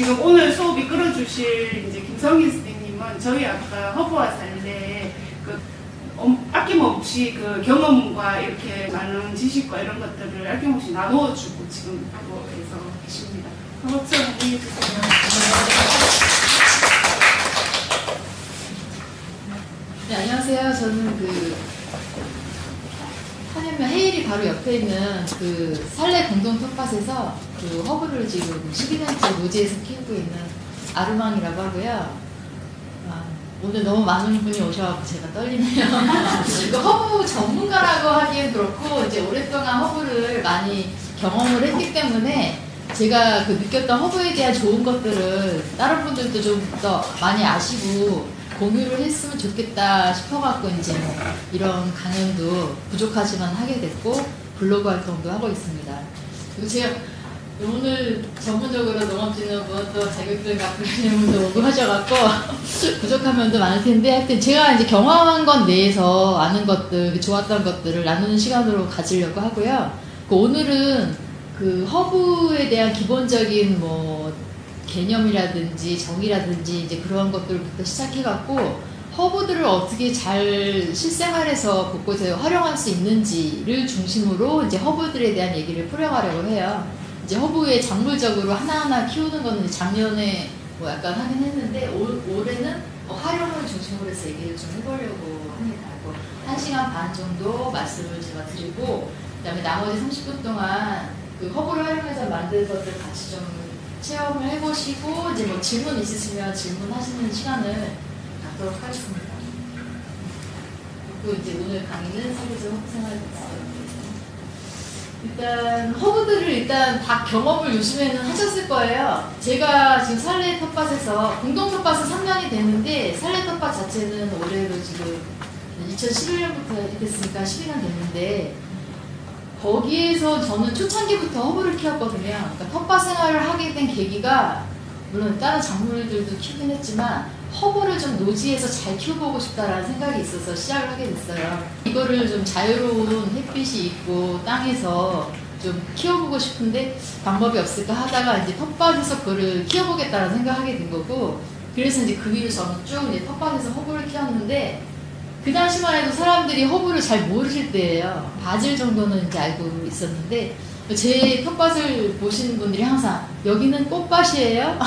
지금 오늘 수업 이끌어주실 이제 김성희 선생님은 저희 아까 허브와 살레 그 아낌없이 그 경험과 이렇게 많은 지식과 이런 것들을 아낌없이 나누어주고 지금 하고 계십니다. 박수 한번 해주세요. 네, 안녕하세요. 저는 한현면 헤일이 바로 옆에 있는 살레 공동 텃밭에서 허브를 지금 12년째 노지에서 키우고 있는 아르망이라고 하고요. 오늘 너무 많은 분이 오셔서 제가 떨리네요. 허브 전문가라고 하기엔 그렇고, 이제 오랫동안 허브를 많이 경험을 했기 때문에 제가 느꼈던 허브에 대한 좋은 것들을 다른 분들도 좀 더 많이 아시고 공유를 했으면 좋겠다 싶어갖고 이제 이런 강연도 부족하지만 하게 됐고 블로그 활동도 하고 있습니다. 그리고 제가 오늘 전문적으로 농업진흥부 또 자격증 갖고 계시는 분도 오고 하셔갖고 부족한 면도 많을 텐데, 하여튼 제가 이제 경험한 것 내에서 아는 것들, 좋았던 것들을 나누는 시간으로 가지려고 하고요. 오늘은 허브에 대한 기본적인 개념이라든지 정의라든지 이제 그런 것들부터 시작해갖고 허브들을 어떻게 잘 실생활에서 곳곳에 활용할 수 있는지를 중심으로 이제 허브들에 대한 얘기를 풀어가려고 해요. 이제 허브에 작물적으로 하나하나 키우는 거는 작년에 약간 하긴 했는데 올해는 활용을 중심으로 해서 얘기를 좀 해보려고 합니다. 1시간 반 정도 말씀을 제가 드리고, 그 다음에 나머지 30분 동안 허브를 활용해서 만든 것들 같이 좀 체험을 해보시고, 이제 질문 있으시면 질문하시는 시간을 갖도록 하겠습니다. 그리고 이제 오늘 강의는 사회적 허브생활입니다. 일단 허브들을 다 경험을 요즘에는 하셨을 거예요. 제가 지금 살레 텃밭에서 공동 텃밭은 3년이 됐는데 살레 텃밭 자체는 올해로 지금 2011년부터 됐으니까 12년 됐는데, 거기에서 저는 초창기부터 허브를 키웠거든요. 그러니까 텃밭 생활을 하게 된 계기가, 물론 다른 작물들도 키우긴 했지만 허브를 좀 노지에서 잘 키워보고 싶다라는 생각이 있어서 시작을 하게 됐어요. 이거를 좀 자유로운 햇빛이 있고 땅에서 좀 키워보고 싶은데 방법이 없을까 하다가 이제 텃밭에서 그거를 키워보겠다라는 생각을 하게 된 거고, 그래서 이제 그 위로 저는 쭉 이제 텃밭에서 허브를 키웠는데, 그 당시만 해도 사람들이 허브를 잘 모르실 때예요. 바질 정도는 이제 알고 있었는데, 제 텃밭을 보시는 분들이 항상 여기는 꽃밭이에요?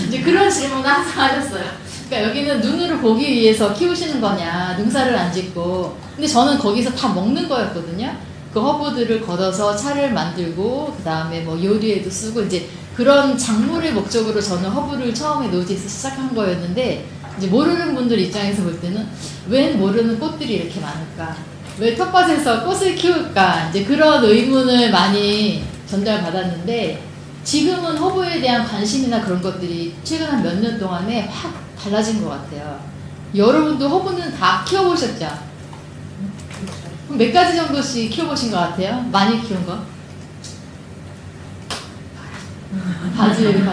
이제 그런 질문을 항상 하셨어요. 그러니까 여기는 눈으로 보기 위해서 키우시는 거냐, 농사를 안 짓고. 근데 저는 거기서 다 먹는 거였거든요. 그 허브들을 걷어서 차를 만들고, 그 다음에 요리에도 쓰고, 이제 그런 작물의 목적으로 저는 허브를 처음에 노지에서 시작한 거였는데, 이제 모르는 분들 입장에서 볼 때는 웬 모르는 꽃들이 이렇게 많을까? 왜 텃밭에서 꽃을 키울까? 이제 그런 의문을 많이 전달받았는데, 지금은 허브에 대한 관심이나 그런 것들이 최근 한 몇 년 동안에 확 달라진 것 같아요. 여러분도 허브는 다 키워보셨죠? 몇 가지 정도씩 키워보신 것 같아요? 많이 키운 거? 바질.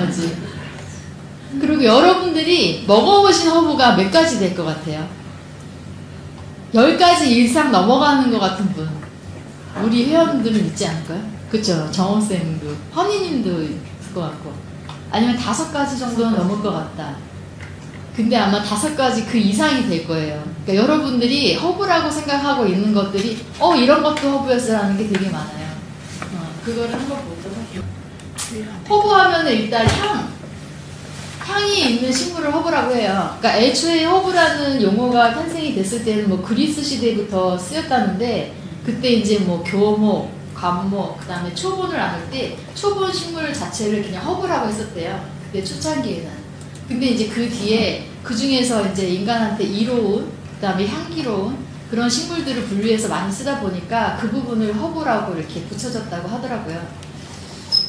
그리고 여러분들이 먹어보신 허브가 몇 가지 될 것 같아요? 10가지 이상 넘어가는 것 같은 분, 우리 회원들은 있지 않을까요? 그쵸? 정원쌤도, 허니님도 있을 것 같고, 아니면 5가지 정도는 넘을 것 같다. 근데 아마 5가지 그 이상이 될 거예요. 그러니까 여러분들이 허브라고 생각하고 있는 것들이 이런 것도 허브였어라는 게 되게 많아요. 그거를 한번 보도록 할게요. 허브 하면은 일단 향이 있는 식물을 허브라고 해요. 그러니까 애초에 허브라는 용어가 탄생이 됐을 때는 그리스 시대부터 쓰였다는데, 그때 이제 교목, 관목, 그 다음에 초본을 나눌 때 초본 식물 자체를 그냥 허브라고 했었대요. 그때 초창기에는. 근데 이제 그 뒤에 그 중에서 이제 인간한테 이로운, 그 다음에 향기로운 그런 식물들을 분류해서 많이 쓰다 보니까 그 부분을 허브라고 이렇게 붙여졌다고 하더라고요.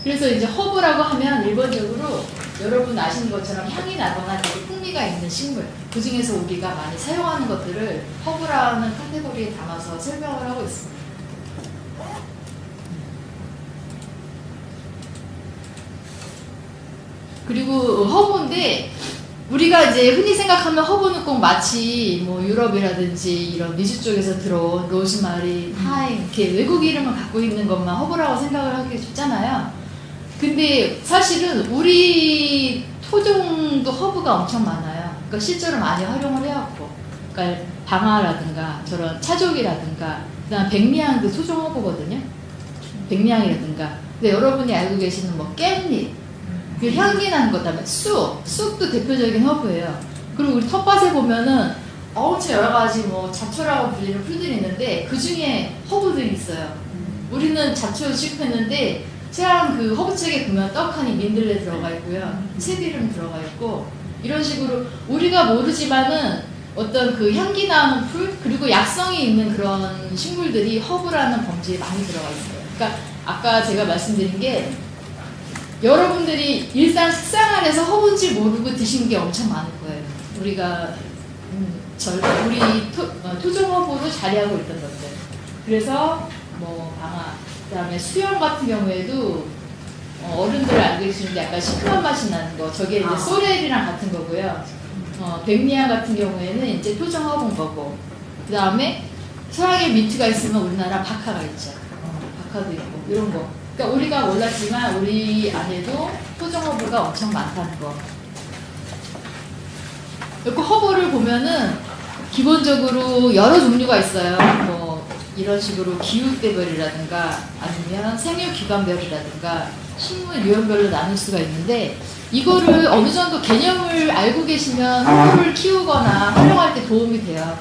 그래서 이제 허브라고 하면 일반적으로 여러분 아시는 것처럼 향이 나거나 되게 풍미가 있는 식물, 그 중에서 우리가 많이 사용하는 것들을 허브라는 카테고리에 담아서 설명을 하고 있습니다. 그리고 허브인데, 우리가 이제 흔히 생각하면 허브는 꼭 마치 유럽이라든지 이런 미주 쪽에서 들어온 로즈마리, 타임, 이렇게 외국 이름을 갖고 있는 것만 허브라고 생각을 하기 쉽잖아요. 근데 사실은 우리 토종도 허브가 엄청 많아요. 그러니까 실제로 많이 활용을 해왔고, 그러니까 방아라든가 저런 차족이라든가, 그다음 백리향도 토종 허브거든요. 백리향이라든가. 근데 여러분이 알고 계시는 뭐 깻잎, 그 향기 나는 것 다음에 쑥도 대표적인 허브예요. 그리고 우리 텃밭에 보면은 엄청 여러 가지 뭐 잡초라고 불리는 풀들이 있는데 그 중에 허브들이 있어요. 우리는 잡초 취급했는데 참 그 허브책에 보면 떡하니 민들레 들어가 있고요, 채비름 들어가 있고, 이런 식으로 우리가 모르지만은 어떤 그 향기 나는 풀, 그리고 약성이 있는 그런 식물들이 허브라는 범주에 많이 들어가 있어요. 그러니까 아까 제가 말씀드린 게 여러분들이 일상 식생활에서 허브인지 모르고 드신 게 엄청 많을 거예요. 우리가 우리 토종 허브로 자리하고 있던 것들. 그래서 뭐 방아, 그다음에 수염 같은 경우에도 어른들 알고 계시는데 약간 시큼한 맛이 나는 거, 저게 이제 소렐이랑 같은 거고요. 백리향 같은 경우에는 이제 토종 허브인 거고, 그다음에 서양에 민트가 있으면 우리나라 박하가 있죠. 박하도 있고 이런 거. 그러니까 우리가 몰랐지만 우리 안에도 토종 허브가 엄청 많다는 거. 그리고 허브를 보면은 기본적으로 여러 종류가 있어요. 뭐 이런 식으로 기후대별이라든가 아니면 생육기관별이라든가 식물 유형별로 나눌 수가 있는데, 이거를 어느 정도 개념을 알고 계시면 허브를 키우거나 활용할 때 도움이 돼요.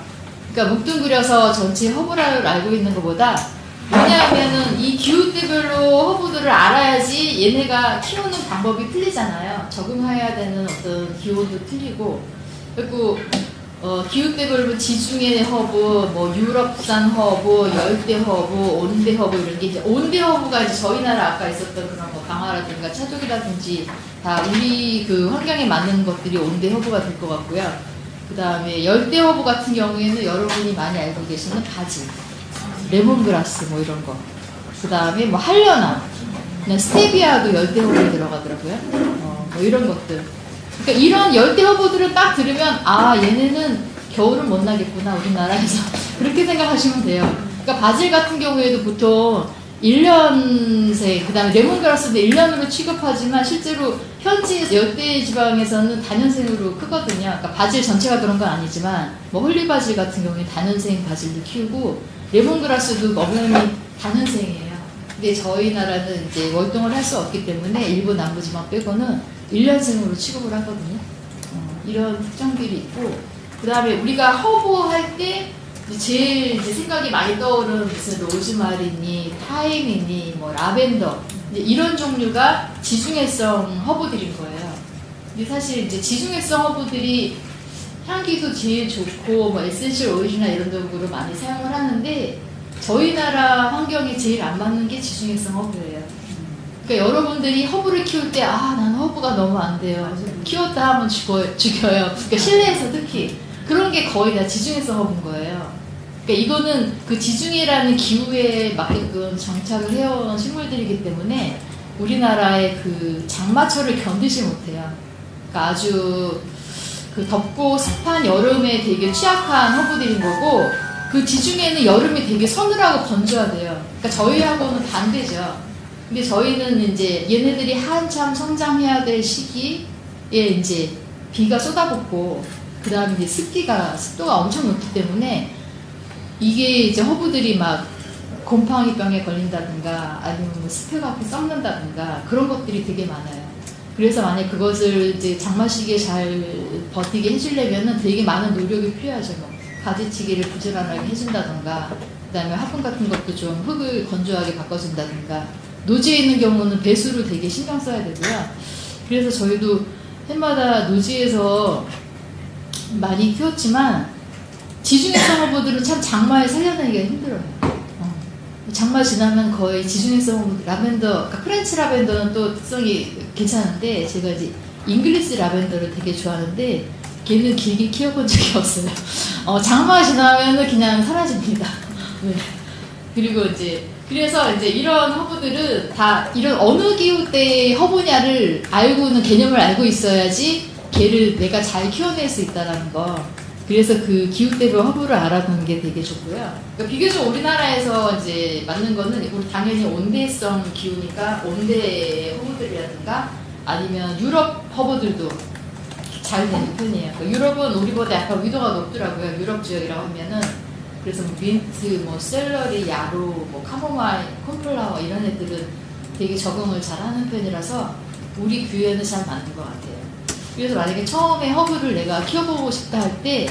그러니까 뭉뚱그려서 전체 허브를 알고 있는 것보다, 왜냐하면은 이 기후대별로 허브들을 알아야지 얘네가 키우는 방법이 틀리잖아요. 적응해야 되는 어떤 기온도 틀리고, 그리고 기후대별로 지중해 허브, 뭐 유럽산 허브, 열대 허브, 온대 허브 이런 게 이제 온대 허브가 이제 저희 나라 아까 있었던 그런 뭐 방아라든가 차족이라든지 다 우리 그 환경에 맞는 것들이 온대 허브가 될 것 같고요. 그 다음에 열대 허브 같은 경우에는 여러분이 많이 알고 계시는 바질, 레몬그라스 뭐 이런 거. 그 다음에 뭐 할려나, 그냥 스테비아도 열대 허브에 들어가더라고요. 뭐 이런 것들. 그러니까 이런 열대 허브들을 딱 들으면 아, 얘네는 겨울은 못 나겠구나 우리나라에서 그렇게 생각하시면 돼요. 그러니까 바질 같은 경우에도 보통 1년생, 그 다음에 레몬그라스도 1년으로 취급하지만 실제로 현지 열대 지방에서는 단연생으로 크거든요. 그러니까 바질 전체가 그런 건 아니지만 뭐 홀리바질 같은 경우에 단연생 바질도 키우고, 레몬그라스도 먹으면 단연생이에요. 근데 저희 나라는 이제 월동을 할 수 없기 때문에 일부 남부지방 빼고는 1년생으로 취급을 하거든요. 이런 특성들이 있고, 그 다음에 우리가 허브 할 때 제일 이제 생각이 많이 떠오르는 무슨 로즈마리니, 타임이니, 뭐 라벤더, 이제 이런 종류가 지중해성 허브들인 거예요. 근데 사실 이제 지중해성 허브들이 향기도 제일 좋고 뭐 에센셜 오일이나 이런 쪽으로 많이 사용을 하는데, 저희 나라 환경에 제일 안 맞는 게 지중해성 허브예요. 그러니까 여러분들이 허브를 키울 때 아, 난 허브가 너무 안 돼요. 키웠다 하면 죽여요. 그러니까 실내에서 특히 그런 게 거의 다 지중해성 허브인 거예요. 그러니까 이거는 그 지중해라는 기후에 맞게끔 정착을 해온 식물들이기 때문에 우리나라의 그 장마철을 견디지 못해요. 그러니까 아주 그 덥고 습한 여름에 되게 취약한 허브들인 거고, 그 지중해는 여름이 되게 서늘하고 건조하대요. 그러니까 저희하고는 반대죠. 근데 저희는 이제 얘네들이 한참 성장해야 될 시기에 이제 비가 쏟아붓고, 그 다음에 이제 습도가 엄청 높기 때문에 이게 이제 허브들이 막 곰팡이병에 걸린다든가 아니면 뭐 습해갖고 썩는다든가 그런 것들이 되게 많아요. 그래서 만약 그것을 이제 장마 시기에 잘 버티게 해주려면은 되게 많은 노력이 필요하죠. 뭐 가지치기를 부지런하게 해준다든가, 그 다음에 화분 같은 것도 좀 흙을 건조하게 바꿔준다든가, 노지에 있는 경우는 배수를 되게 신경 써야 되고요. 그래서 저희도 해마다 노지에서 많이 키웠지만 지중해성 허브들은 참 장마에 살려내기가 힘들어요. 장마 지나면 거의 지중해성 허브, 라벤더, 그러니까 프렌치 라벤더는 또 특성이 괜찮은데, 제가 이제 잉글리시 라벤더를 되게 좋아하는데 걔는 길게 키워본 적이 없어요. 장마 지나면은 그냥 사라집니다. 네. 그리고 이제 그래서 이제 이런 허브들은 다 이런 어느 기후대의 허브냐를 알고는, 개념을 알고 있어야지 걔를 내가 잘 키워낼 수 있다는 거. 그래서 그 기후대별 허브를 알아두는 게 되게 좋고요. 그러니까 비교적 우리나라에서 이제 맞는 거는 우리 당연히 온대성 기후니까 온대 허브들이라든가 아니면 유럽 허브들도 잘 되는 편이에요. 그러니까 유럽은 우리보다 약간 위도가 높더라고요. 유럽 지역이라고 하면은. 그래서 뭐 민트, 뭐 샐러리, 야로, 뭐 카모마일, 콘플라워 이런 애들은 되게 적응을 잘 하는 편이라서 우리 귀에는 잘 맞는 것 같아요. 그래서 만약에 처음에 허브를 내가 키워보고 싶다 할 때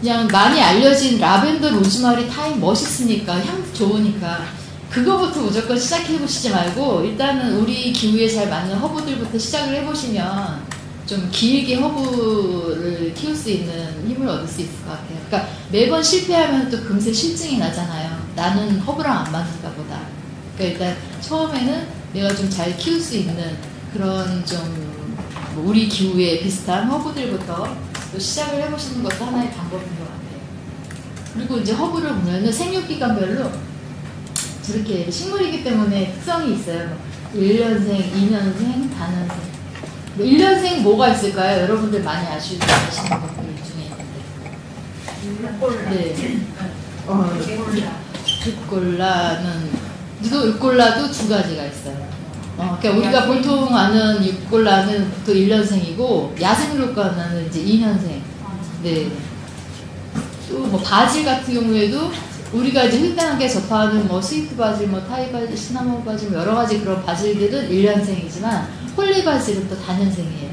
그냥 많이 알려진 라벤더, 로즈마리, 타임 멋있으니까 향 좋으니까 그거부터 무조건 시작해보시지 말고 일단은 우리 기후에 잘 맞는 허브들부터 시작을 해보시면 좀 길게 허브를 키울 수 있는 힘을 얻을 수 있을 것 같아요. 그러니까 매번 실패하면 또 금세 실증이 나잖아요. 나는 허브랑 안 맞는가 보다. 그러니까 일단 처음에는 내가 좀 잘 키울 수 있는 그런 좀 뭐 우리 기후에 비슷한 허브들부터 또 시작을 해보시는 것도 하나의 방법인 것 같아요. 그리고 이제 허브를 보면은 생육기간별로 저렇게 식물이기 때문에 특성이 있어요. 1년생, 2년생, 다년생. 1년생 뭐가 있을까요? 여러분들 많이 아시는 것들 중에 있는데. 네. 육골라는, 육골라도 두 가지가 있어요. 그러니까 우리가 보통 아는 육골라는 또 1년생이고, 야생육골라는 이제 2년생. 네. 또 뭐 바질 같은 경우에도 우리가 이제 흔하게 접하는 뭐 스위트 바질, 뭐 타이 바질, 시나몬 바질, 뭐 여러 가지 그런 바질들은 1년생이지만 홀리 바질은 또 다년생이에요.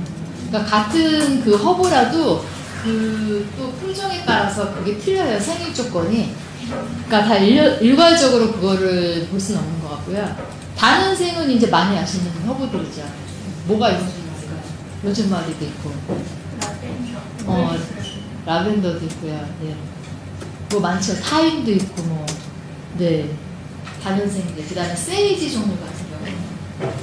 그러니까 같은 그 허브라도 그 또 품종에 따라서 그게 틀려요. 생육 조건이. 그러니까 다 일괄적으로 그거를 볼 수는 없는 것 같고요. 다년생은 이제 많이 아시는 허브들이죠. 뭐가 있을까요? 로즈마리도 있고, 라벤더도 있고요. 네. 뭐 많죠. 타임도 있고 뭐. 네. 다년생들. 그 다음에 세이지 종류 같은 경우.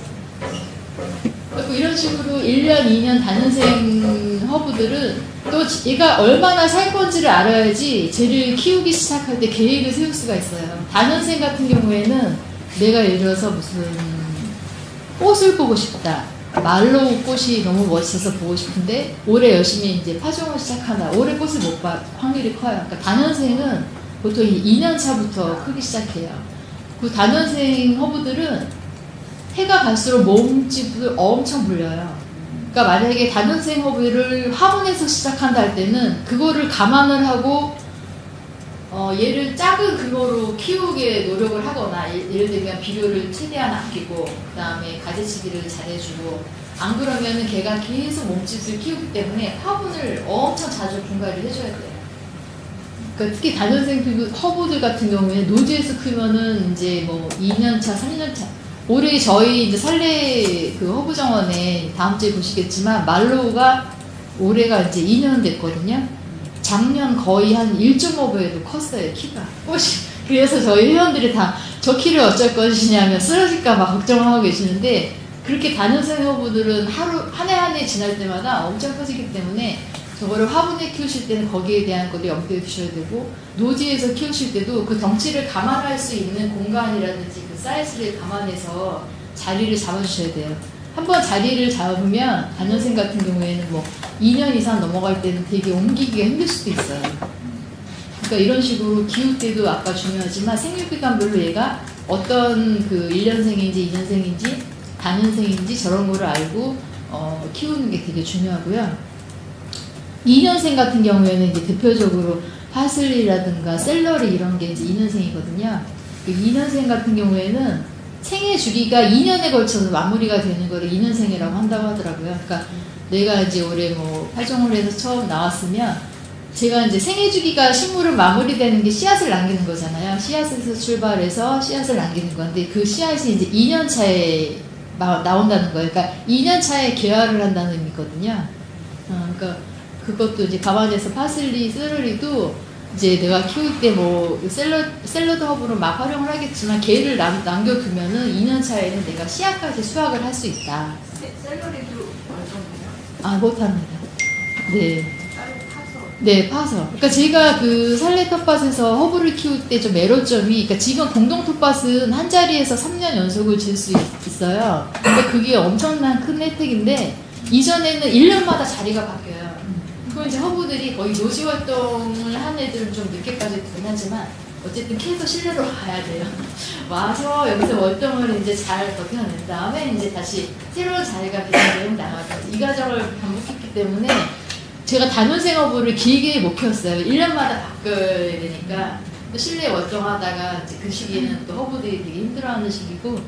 그리고 이런 식으로 1년, 2년 다년생 허브들은 또 얘가 얼마나 살 건지를 알아야지 쟤를 키우기 시작할 때 계획을 세울 수가 있어요. 다년생 같은 경우에는 내가 예를 들어서 무슨 꽃을 보고 싶다. 말로우 꽃이 너무 멋있어서 보고 싶은데 올해 열심히 이제 파종을 시작하나 올해 꽃을 못 봐 확률이 커요. 그러니까 다년생은 보통 2년 차부터 크기 시작해요. 그 다년생 허브들은 해가 갈수록 몸집을 엄청 불려요. 그러니까 만약에 다년생 허브를 화분에서 시작한다 할 때는 그거를 감안을 하고 얘를 작은 규모로 키우게 노력을 하거나 예를 들면 비료를 최대한 아끼고 그 다음에 가지치기를 잘해주고 안 그러면은 걔가 계속 몸집을 키우기 때문에 화분을 엄청 자주 분갈이를 해줘야 돼요. 그러니까 특히 다년생 허브들 같은 경우에 노지에서 크면은 이제 뭐 2년차, 3년차 올해 저희 이제 살레 그 허브 정원에 다음 주에 보시겠지만 말로우가 올해가 이제 2년 됐거든요. 작년 거의 한 1.5배도 컸어요, 키가. 꽃이. 그래서 저희 회원들이 다 저 키를 어쩔 것이냐면 쓰러질까봐 걱정을 하고 계시는데 그렇게 다년생 허브들은 한 해 한 해 지날 때마다 엄청 커지기 때문에 저거를 화분에 키우실 때는 거기에 대한 것도 염두에 두셔야 되고 노지에서 키우실 때도 그 덩치를 감안할 수 있는 공간이라든지 그 사이즈를 감안해서 자리를 잡아주셔야 돼요. 한번 자리를 잡으면 다년생 같은 경우에는 뭐 2년 이상 넘어갈 때는 되게 옮기기가 힘들 수도 있어요. 그러니까 이런 식으로 기후 때도 아까 중요하지만 생육기간별로 얘가 어떤 그 1년생인지 2년생인지 다년생인지 저런 거를 알고 키우는 게 되게 중요하고요. 2년생 같은 경우에는 이제 대표적으로 파슬리라든가 샐러리 이런 게 이제 2년생이거든요. 2년생 같은 경우에는 생애 주기가 2년에 걸쳐서 마무리가 되는 거를 2년생이라고 한다고 하더라고요. 그러니까 내가 이제 올해 뭐 파종을 해서 처음 나왔으면 제가 이제 생애 주기가 식물은 마무리되는 게 씨앗을 남기는 거잖아요. 씨앗에서 출발해서 씨앗을 남기는 건데 그 씨앗이 이제 2년 차에 나온다는 거예요. 그러니까 2년 차에 개화를 한다는 의미거든요. 그러니까 그것도 이제 감안해서 파슬리, 샐러리도 이제 내가 키울 때 뭐 샐러드 허브로 막 활용을 하겠지만 걔를 남겨두면은 2년 차에는 내가 씨앗까지 수확을 할 수 있다. 샐러리도 완성돼요? 못합니다. 네. 네, 파서. 그러니까 제가 그 살레 텃밭에서 허브를 키울 때 좀 매력점이, 그러니까 지금 공동 텃밭은 한 자리에서 3년 연속을 질 수 있어요. 그러니까 그게 엄청난 큰 혜택인데 이전에는 1년마다 자리가 바뀌어요. 그건 이제 허브들이 거의 노지 활동을 한 애들은 좀 늦게까지 되긴 하지만 어쨌든 캐서 실내로 가야 돼요. 와서 여기서 월동을 이제 잘 버텨낸 다음에 이제 다시 새로운 자리가 개설되면 나가고 이 과정을 반복했기 때문에 제가 단원생 허브를 길게 못 키웠어요. 1년마다 바꿔야 되니까 또 실내 월동하다가 이제 그 시기에는 또 허브들이 되게 힘들어하는 시기고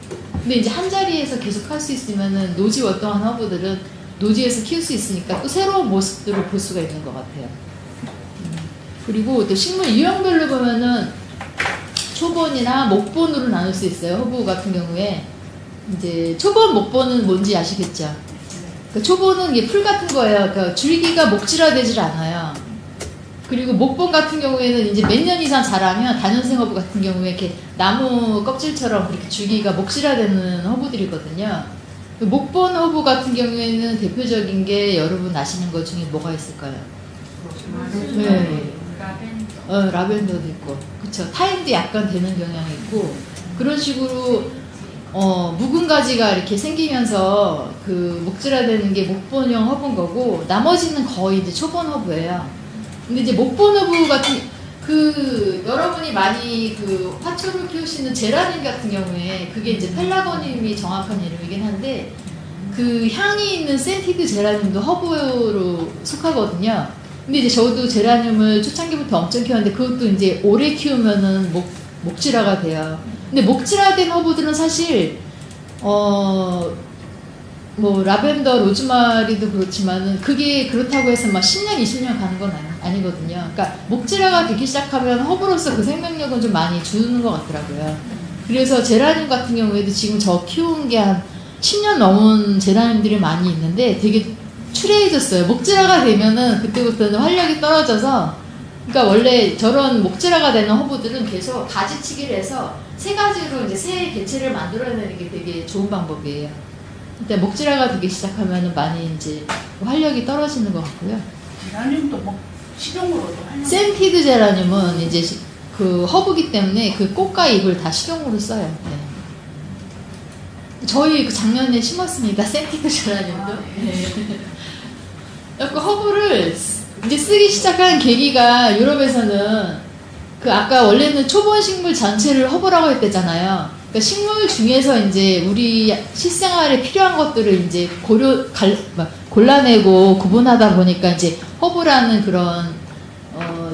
근데 이제 한 자리에서 계속 할 수 있으면은 노지 월동한 허브들은 노지에서 키울 수 있으니까 또 새로운 모습들을 볼 수가 있는 것 같아요. 그리고 또 식물 유형별로 보면은 초본이나 목본으로 나눌 수 있어요. 허브 같은 경우에 이제 초본, 목본은 뭔지 아시겠죠? 그러니까 초본은 이게 풀 같은 거예요. 그러니까 줄기가 목질화되질 않아요. 그리고 목본 같은 경우에는 이제 몇 년 이상 자라면 단연생 허브 같은 경우에 이렇게 나무 껍질처럼 그렇게 줄기가 목질화되는 허브들이거든요. 목본 허브 같은 경우에는 대표적인 게 여러분 아시는 것 중에 뭐가 있을까요? 네. 라벤더도 있고, 그쵸. 타임도 약간 되는 경향이 있고, 그런 식으로, 묵은 가지가 이렇게 생기면서 그 목질화되는 게 목본형 허브인 거고, 나머지는 거의 이제 초본 허브예요. 근데 이제 목본 허브 같은, 여러분이 많이 그 화초를 키우시는 제라늄 같은 경우에, 그게 이제 펠라고늄이 정확한 이름이긴 한데, 그 향이 있는 센티드 제라늄도 허브로 속하거든요. 근데 이제 저도 제라늄을 초창기부터 엄청 키웠는데 그것도 이제 오래 키우면은 목질화가 돼요. 근데 목질화된 허브들은 사실 뭐 라벤더, 로즈마리도 그렇지만은 그게 그렇다고 해서 막 10년, 20년 가는 건 아니거든요. 그러니까 목질화가 되기 시작하면 허브로서 그 생명력은 좀 많이 주는 것 같더라고요. 그래서 제라늄 같은 경우에도 지금 저 키운 게 한 10년 넘은 제라늄들이 많이 있는데 되게 추레해졌어요. 목질화가 되면은 그때부터는 활력이 떨어져서 그러니까 원래 저런 목질화가 되는 허브들은 계속 가지치기를 해서 세 가지로 이제 새 개체를 만들어내는 게 되게 좋은 방법이에요. 일단 목질화가 되기 시작하면은 많이 이제 활력이 떨어지는 것 같고요. 제라늄도 뭐 식용으로도 활용. 센티드 제라늄은 이제 그 허브기 때문에 그 꽃과 잎을 다 식용으로 써요. 네. 저희 그 작년에 심었습니다. 센티드 제라늄도. 네. 그 허브를 이제 쓰기 시작한 계기가 유럽에서는 그 아까 원래는 초본 식물 전체를 허브라고 했대잖아요. 그러니까 식물 중에서 이제 우리 실생활에 필요한 것들을 이제 골라내고 구분하다 보니까 이제 허브라는 그런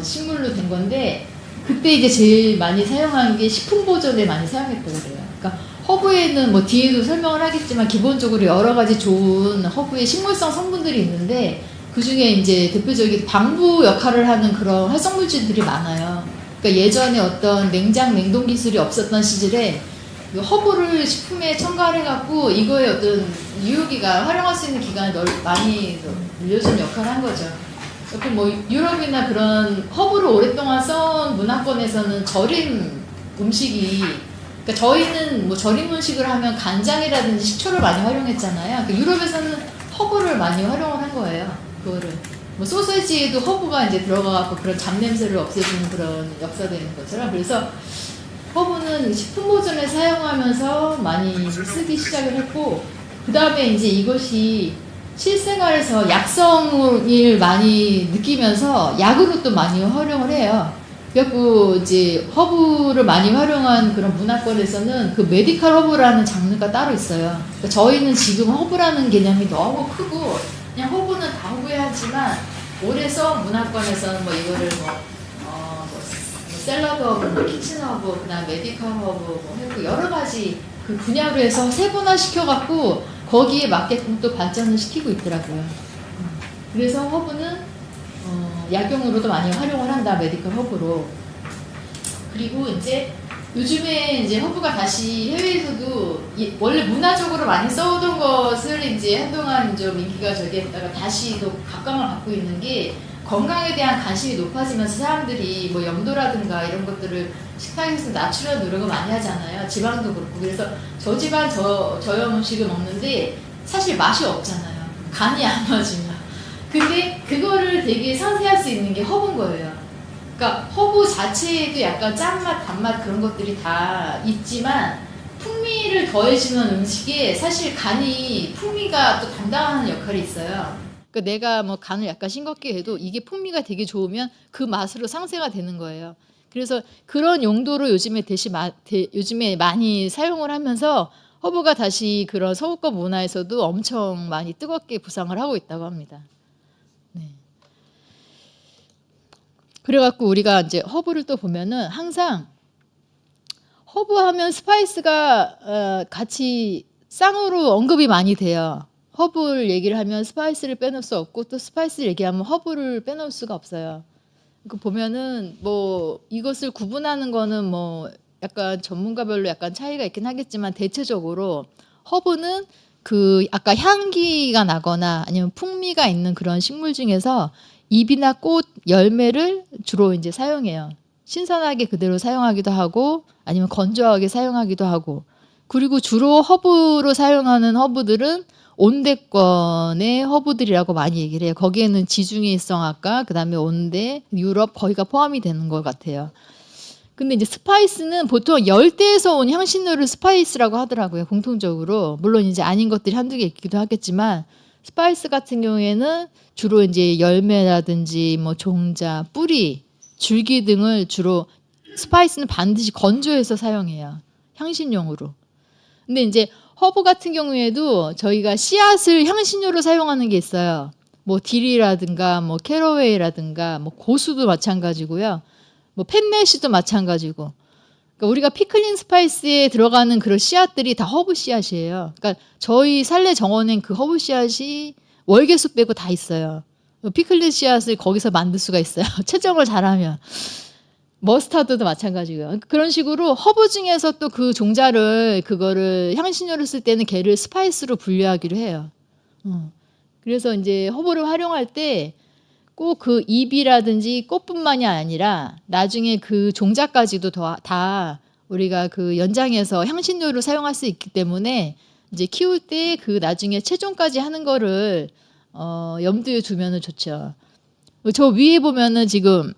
식물로 된 건데 그때 이제 제일 많이 사용한 게 식품 보존에 많이 사용했다고 그래요. 그러니까 허브에는 뭐 뒤에도 설명을 하겠지만 기본적으로 여러 가지 좋은 허브의 식물성 성분들이 있는데 그 중에 이제 대표적인 방부 역할을 하는 그런 활성물질들이 많아요. 그러니까 예전에 어떤 냉동 기술이 없었던 시절에 허브를 식품에 첨가를 해갖고 이거의 어떤 유효기간, 활용할 수 있는 기간을 많이 늘려준 역할을 한 거죠. 그 뭐 유럽이나 그런 허브를 오랫동안 써온 문화권에서는 절임 음식이 그러니까 저희는 뭐 절임 음식을 하면 간장이라든지 식초를 많이 활용했잖아요. 그러니까 유럽에서는 허브를 많이 활용을 한 거예요. 그거를 뭐 소세지에도 허브가 이제 들어가갖고 그런 잡냄새를 없애주는 그런 역사도 있는 것처럼 그래서 허브는 식품 보존에 사용하면서 많이 쓰기 시작을 했고 그 다음에 이제 이것이 실생활에서 약성을 많이 느끼면서 약으로 또 많이 활용을 해요. 그래갖고 이제 허브를 많이 활용한 그런 문화권에서는 그 메디컬 허브라는 장르가 따로 있어요. 그러니까 저희는 지금 허브라는 개념이 너무 크고 그냥 허브는 다 허브해야지만 오래 써 문화권에서는 뭐 이거를 뭐 샐러드 허브, 뭐 키친 허브, 그다음 메디컬 허브 뭐 하고 여러 가지 그 분야로 해서 세분화 시켜갖고 거기에 맞게끔 또 발전을 시키고 있더라고요. 그래서 허브는 약용으로도 많이 활용을 한다, 메디컬 허브로. 그리고 이제 요즘에 이제 허브가 다시 해외에서도 원래 문화적으로 많이 써오던 것을 이제 한동안 좀 인기가 저기 했다가 다시 또 각광을 받고 있는 게 건강에 대한 관심이 높아지면서 사람들이 뭐 염도라든가 이런 것들을 식탁에서 낮추려 노력을 많이 하잖아요. 지방도 그렇고. 그래서 저지방 저염 음식을 먹는데 사실 맛이 없잖아요. 간이 안 맞으면. 근데 그거를 되게 상쇄할 수 있는 게 허브인 거예요. 그러니까 허브 자체에도 약간 짠맛, 단맛 그런 것들이 다 있지만 풍미를 더해주는 음식에 사실 간이 풍미가 또 담당하는 역할이 있어요. 그러니까 내가 뭐 간을 약간 싱겁게 해도 이게 풍미가 되게 좋으면 그 맛으로 상쇄가 되는 거예요. 그래서 그런 용도로 요즘에 많이 사용을 하면서 허브가 다시 그런 서구권 문화에서도 엄청 많이 뜨겁게 부상을 하고 있다고 합니다. 네. 그래갖고 우리가 이제 허브를 또 보면은 항상 허브하면 스파이스가 같이 쌍으로 언급이 많이 돼요. 허브를 얘기를 하면 스파이스를 빼놓을 수 없고 또 스파이스를 얘기하면 허브를 빼놓을 수가 없어요. 그 보면은 뭐 이것을 구분하는 거는 뭐 약간 전문가별로 약간 차이가 있긴 하겠지만 대체적으로 허브는 그 아까 향기가 나거나 아니면 풍미가 있는 그런 식물 중에서 잎이나 꽃, 열매를 주로 이제 사용해요. 신선하게 그대로 사용하기도 하고 아니면 건조하게 사용하기도 하고 그리고 주로 허브로 사용하는 허브들은 온대권의 허브들이라고 많이 얘기를 해요. 거기에는 지중해성학과 그다음에 온대, 유럽 거기가 포함이 되는 것 같아요. 근데 이제 스파이스는 보통 열대에서 온 향신료를 스파이스라고 하더라고요. 공통적으로. 물론 이제 아닌 것들이 한두 개 있기도 하겠지만 스파이스 같은 경우에는 주로 이제 열매라든지 뭐 종자, 뿌리, 줄기 등을 주로 스파이스는 반드시 건조해서 사용해요. 향신용으로. 근데 이제 허브 같은 경우에도 저희가 씨앗을 향신료로 사용하는 게 있어요. 뭐 딜이라든가 뭐 캐러웨이라든가 뭐 고수도 마찬가지고요. 뭐 팻메시도 마찬가지고. 그러니까 우리가 피클린 스파이스에 들어가는 그런 씨앗들이 다 허브 씨앗이에요. 그러니까 저희 살래 정원엔 그 허브 씨앗이 월계수 빼고 다 있어요. 피클린 씨앗을 거기서 만들 수가 있어요. 채정을 잘하면. 머스타드도 마찬가지고요. 그런 식으로 허브 중에서 또 그 종자를 그거를 향신료를 쓸 때는 걔를 스파이스로 분류하기로 해요. 그래서 이제 허브를 활용할 때 꼭 그 잎이라든지 꽃뿐만이 아니라 나중에 그 종자까지도 다 우리가 그 연장해서 향신료로 사용할 수 있기 때문에 이제 키울 때 그 나중에 채종까지 하는 거를 염두에 두면은 좋죠. 저 위에 보면은 지금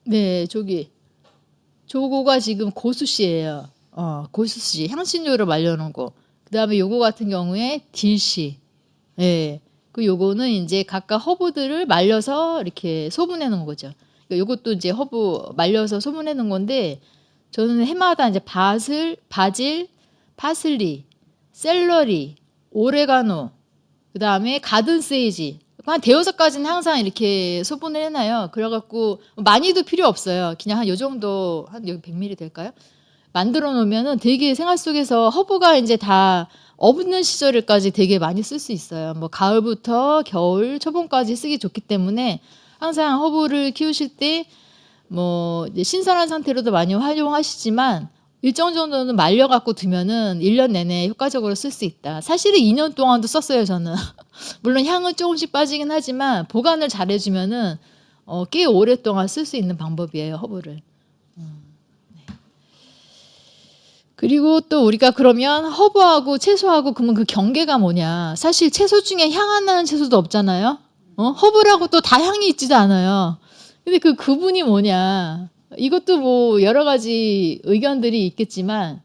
네, 저거가 지금 고수씨예요. 고수씨 향신료로 말려놓은 거. 그다음에 요거 같은 경우에 딜씨. 예. 그 요거는 이제 각각 허브들을 말려서 이렇게 소분해 놓은 거죠. 그러니까 요것도 이제 허브 말려서 소분해 놓은 건데 저는 해마다 이제 바질, 파슬리, 샐러리, 오레가노, 그다음에 가든 세이지 한 대여섯 가지는 항상 이렇게 소분을 해놔요. 그래갖고 많이도 필요 없어요. 그냥 한 요 정도 한 여기 100ml 될까요? 만들어 놓으면은 되게 생활 속에서 허브가 이제 다 없는 시절까지 되게 많이 쓸 수 있어요. 뭐 가을부터 겨울 초봄까지 쓰기 좋기 때문에 항상 허브를 키우실 때 뭐 신선한 상태로도 많이 활용하시지만 일정 정도는 말려 갖고 두면은 1년 내내 효과적으로 쓸 수 있다. 사실은 2년 동안도 썼어요, 저는. 물론 향은 조금씩 빠지긴 하지만 보관을 잘 해주면은 꽤 오랫동안 쓸 수 있는 방법이에요, 허브를. 네. 그리고 또 우리가 그러면 허브하고 채소하고 그러면 그 경계가 뭐냐? 사실 채소 중에 향 안 나는 채소도 없잖아요. 허브라고 또 다 향이 있지도 않아요. 근데 그 구분이 뭐냐? 이것도 뭐 여러 가지 의견들이 있겠지만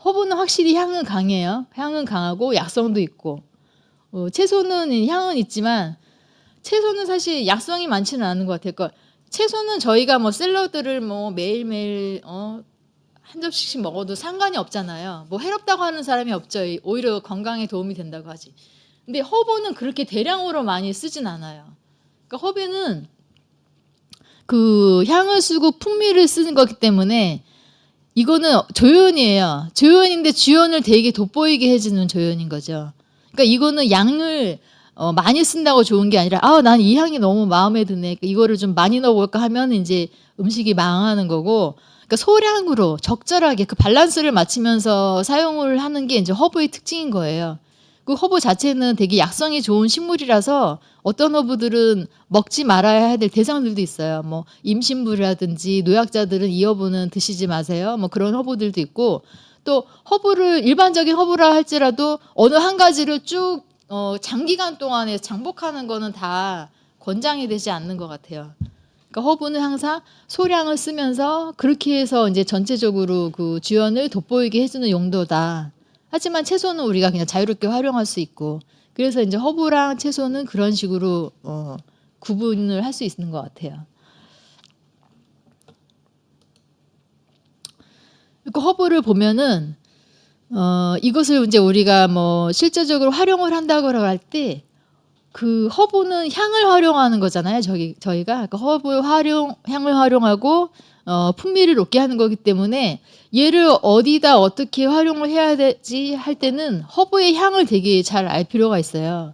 허브는 확실히 향은 강해요. 향은 강하고 약성도 있고 채소는 향은 있지만 채소는 사실 약성이 많지는 않은 것 같아요. 그러니까 채소는 저희가 뭐 샐러드를 뭐 매일매일 한 접시씩 먹어도 상관이 없잖아요. 뭐 해롭다고 하는 사람이 없죠. 오히려 건강에 도움이 된다고 하지. 근데 허브는 그렇게 대량으로 많이 쓰진 않아요. 그러니까 허브는 그 향을 쓰고 풍미를 쓰는 거기 때문에 이거는 조연이에요. 조연인데 주연을 되게 돋보이게 해주는 조연인 거죠. 그러니까 이거는 양을 많이 쓴다고 좋은 게 아니라 난 이 향이 너무 마음에 드네. 그러니까 이거를 좀 많이 넣어볼까 하면 이제 음식이 망하는 거고 그러니까 소량으로 적절하게 그 밸런스를 맞추면서 사용을 하는 게 이제 허브의 특징인 거예요. 그 허브 자체는 되게 약성이 좋은 식물이라서 어떤 허브들은 먹지 말아야 될 대상들도 있어요. 뭐 임신부라든지 노약자들은 이 허브는 드시지 마세요. 뭐 그런 허브들도 있고 또 허브를 일반적인 허브라 할지라도 어느 한 가지를 쭉 장기간 동안에 장복하는 거는 다 권장이 되지 않는 것 같아요. 그러니까 허브는 항상 소량을 쓰면서 그렇게 해서 이제 전체적으로 그 주연을 돋보이게 해주는 용도다. 하지만 채소는 우리가 그냥 자유롭게 활용할 수 있고 그래서 이제 허브랑 채소는 그런 식으로 구분을 할 수 있는 것 같아요. 그 허브를 보면은 이것을 이제 우리가 뭐 실제적으로 활용을 한다고 할 때 그 허브는 향을 활용하는 거잖아요. 저희가 그러니까 향을 활용하고 풍미를 높게 하는 거기 때문에 얘를 어디다 어떻게 활용을 해야 되지 할 때는 허브의 향을 되게 잘 알 필요가 있어요.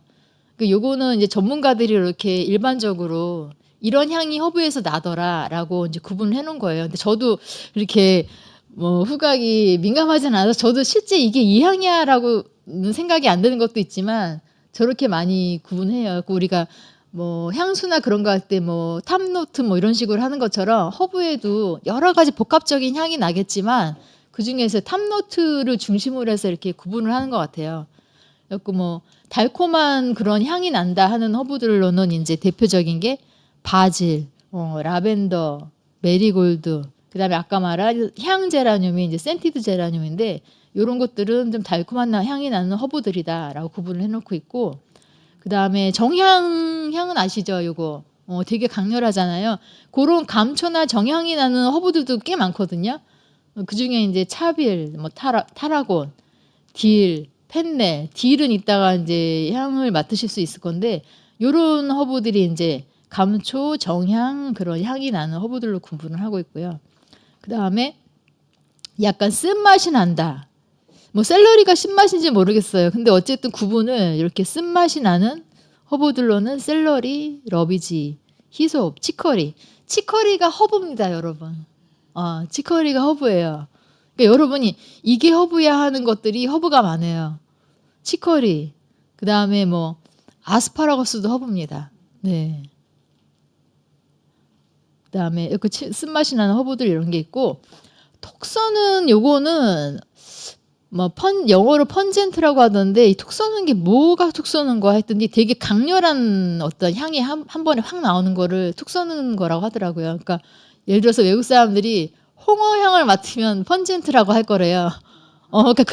그 요거는 이제 전문가들이 이렇게 일반적으로 이런 향이 허브에서 나더라라고 이제 구분을 해놓은 거예요. 근데 저도 이렇게 뭐 후각이 민감하진 않아서 저도 실제 이게 이 향이야라고는 생각이 안 드는 것도 있지만 저렇게 많이 구분해요. 우리가 뭐 향수나 그런 거 할 때 뭐 탑노트 뭐 이런 식으로 하는 것처럼 허브에도 여러 가지 복합적인 향이 나겠지만 그 중에서 탑노트를 중심으로 해서 이렇게 구분을 하는 것 같아요. 그래서 뭐 달콤한 그런 향이 난다 하는 허브들로는 이제 대표적인 게 바질, 라벤더, 메리골드, 그다음에 아까 말한 향 제라늄이 이제 센티드 제라늄인데 이런 것들은 좀 달콤한 향이 나는 허브들이다라고 구분을 해놓고 있고, 그다음에 향은 아시죠? 요거 되게 강렬하잖아요. 그런 감초나 정향이 나는 허브들도 꽤 많거든요. 그 중에 이제 차빌, 뭐 타라곤, 딜, 펜넬, 딜은 이따가 이제 향을 맡으실 수 있을 건데 요런 허브들이 이제 감초, 정향 그런 향이 나는 허브들로 구분을 하고 있고요. 그다음에 약간 쓴맛이 난다. 뭐 샐러리가 쓴맛인지 모르겠어요. 근데 어쨌든 구분을 이렇게 쓴맛이 나는 허브들로는 샐러리, 러비지, 히솝, 치커리. 치커리가 허브입니다, 여러분. 치커리가 허브예요. 그러니까 여러분이 이게 허브야 하는 것들이 허브가 많아요. 치커리, 그 다음에 뭐 아스파라거스도 허브입니다. 네. 그 다음에 이렇게 쓴맛이 나는 허브들 이런 게 있고, 톡서는 요거는 뭐 영어로 펀젠트라고 하던데 이 톡 쏘는 게 뭐가 톡 쏘는 거 했더니 되게 강렬한 어떤 향이 한 번에 확 나오는 거를 톡 쏘는 거라고 하더라고요. 그러니까 예를 들어서 외국 사람들이 홍어 향을 맡으면 펀젠트라고 할 거래요. 그러니까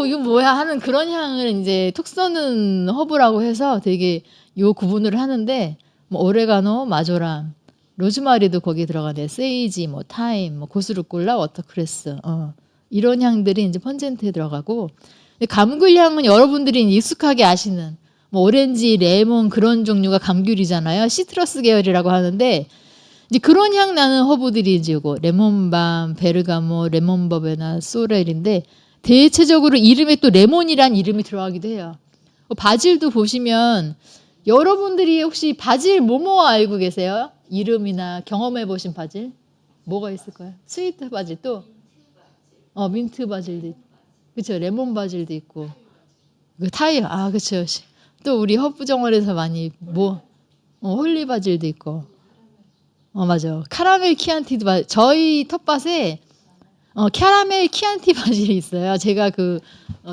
이거 뭐야 하는 그런 향을 이제 톡 쏘는 허브라고 해서 되게 요 구분을 하는데 뭐 오레가노, 마조람, 로즈마리도 거기에 들어가네. 세이지, 뭐 타임, 뭐 고스르콜라, 워터크레스. 이런 향들이 이제 펀젠트에 들어가고, 감귤 향은 여러분들이 익숙하게 아시는 뭐 오렌지, 레몬 그런 종류가 감귤이잖아요. 시트러스 계열이라고 하는데 이제 그런 향 나는 허브들이 이제 요거 레몬밤, 베르가모, 레몬버베나 소렐인데 대체적으로 이름에 또 레몬이란 이름이 들어가기도 해요. 바질도 보시면 여러분들이 혹시 바질 뭐뭐 알고 계세요? 이름이나 경험해 보신 바질 뭐가 있을까요? 스위트 바질 또 민트 바질도 있고, 그렇죠. 레몬 바질도 있고, 그 그렇죠. 또 우리 허브 정원에서 많이 홀리 바질도 있고, 맞아. 카라멜 키안티드 바질. 저희 텃밭에 캐러멜 키안티 바질이 있어요. 제가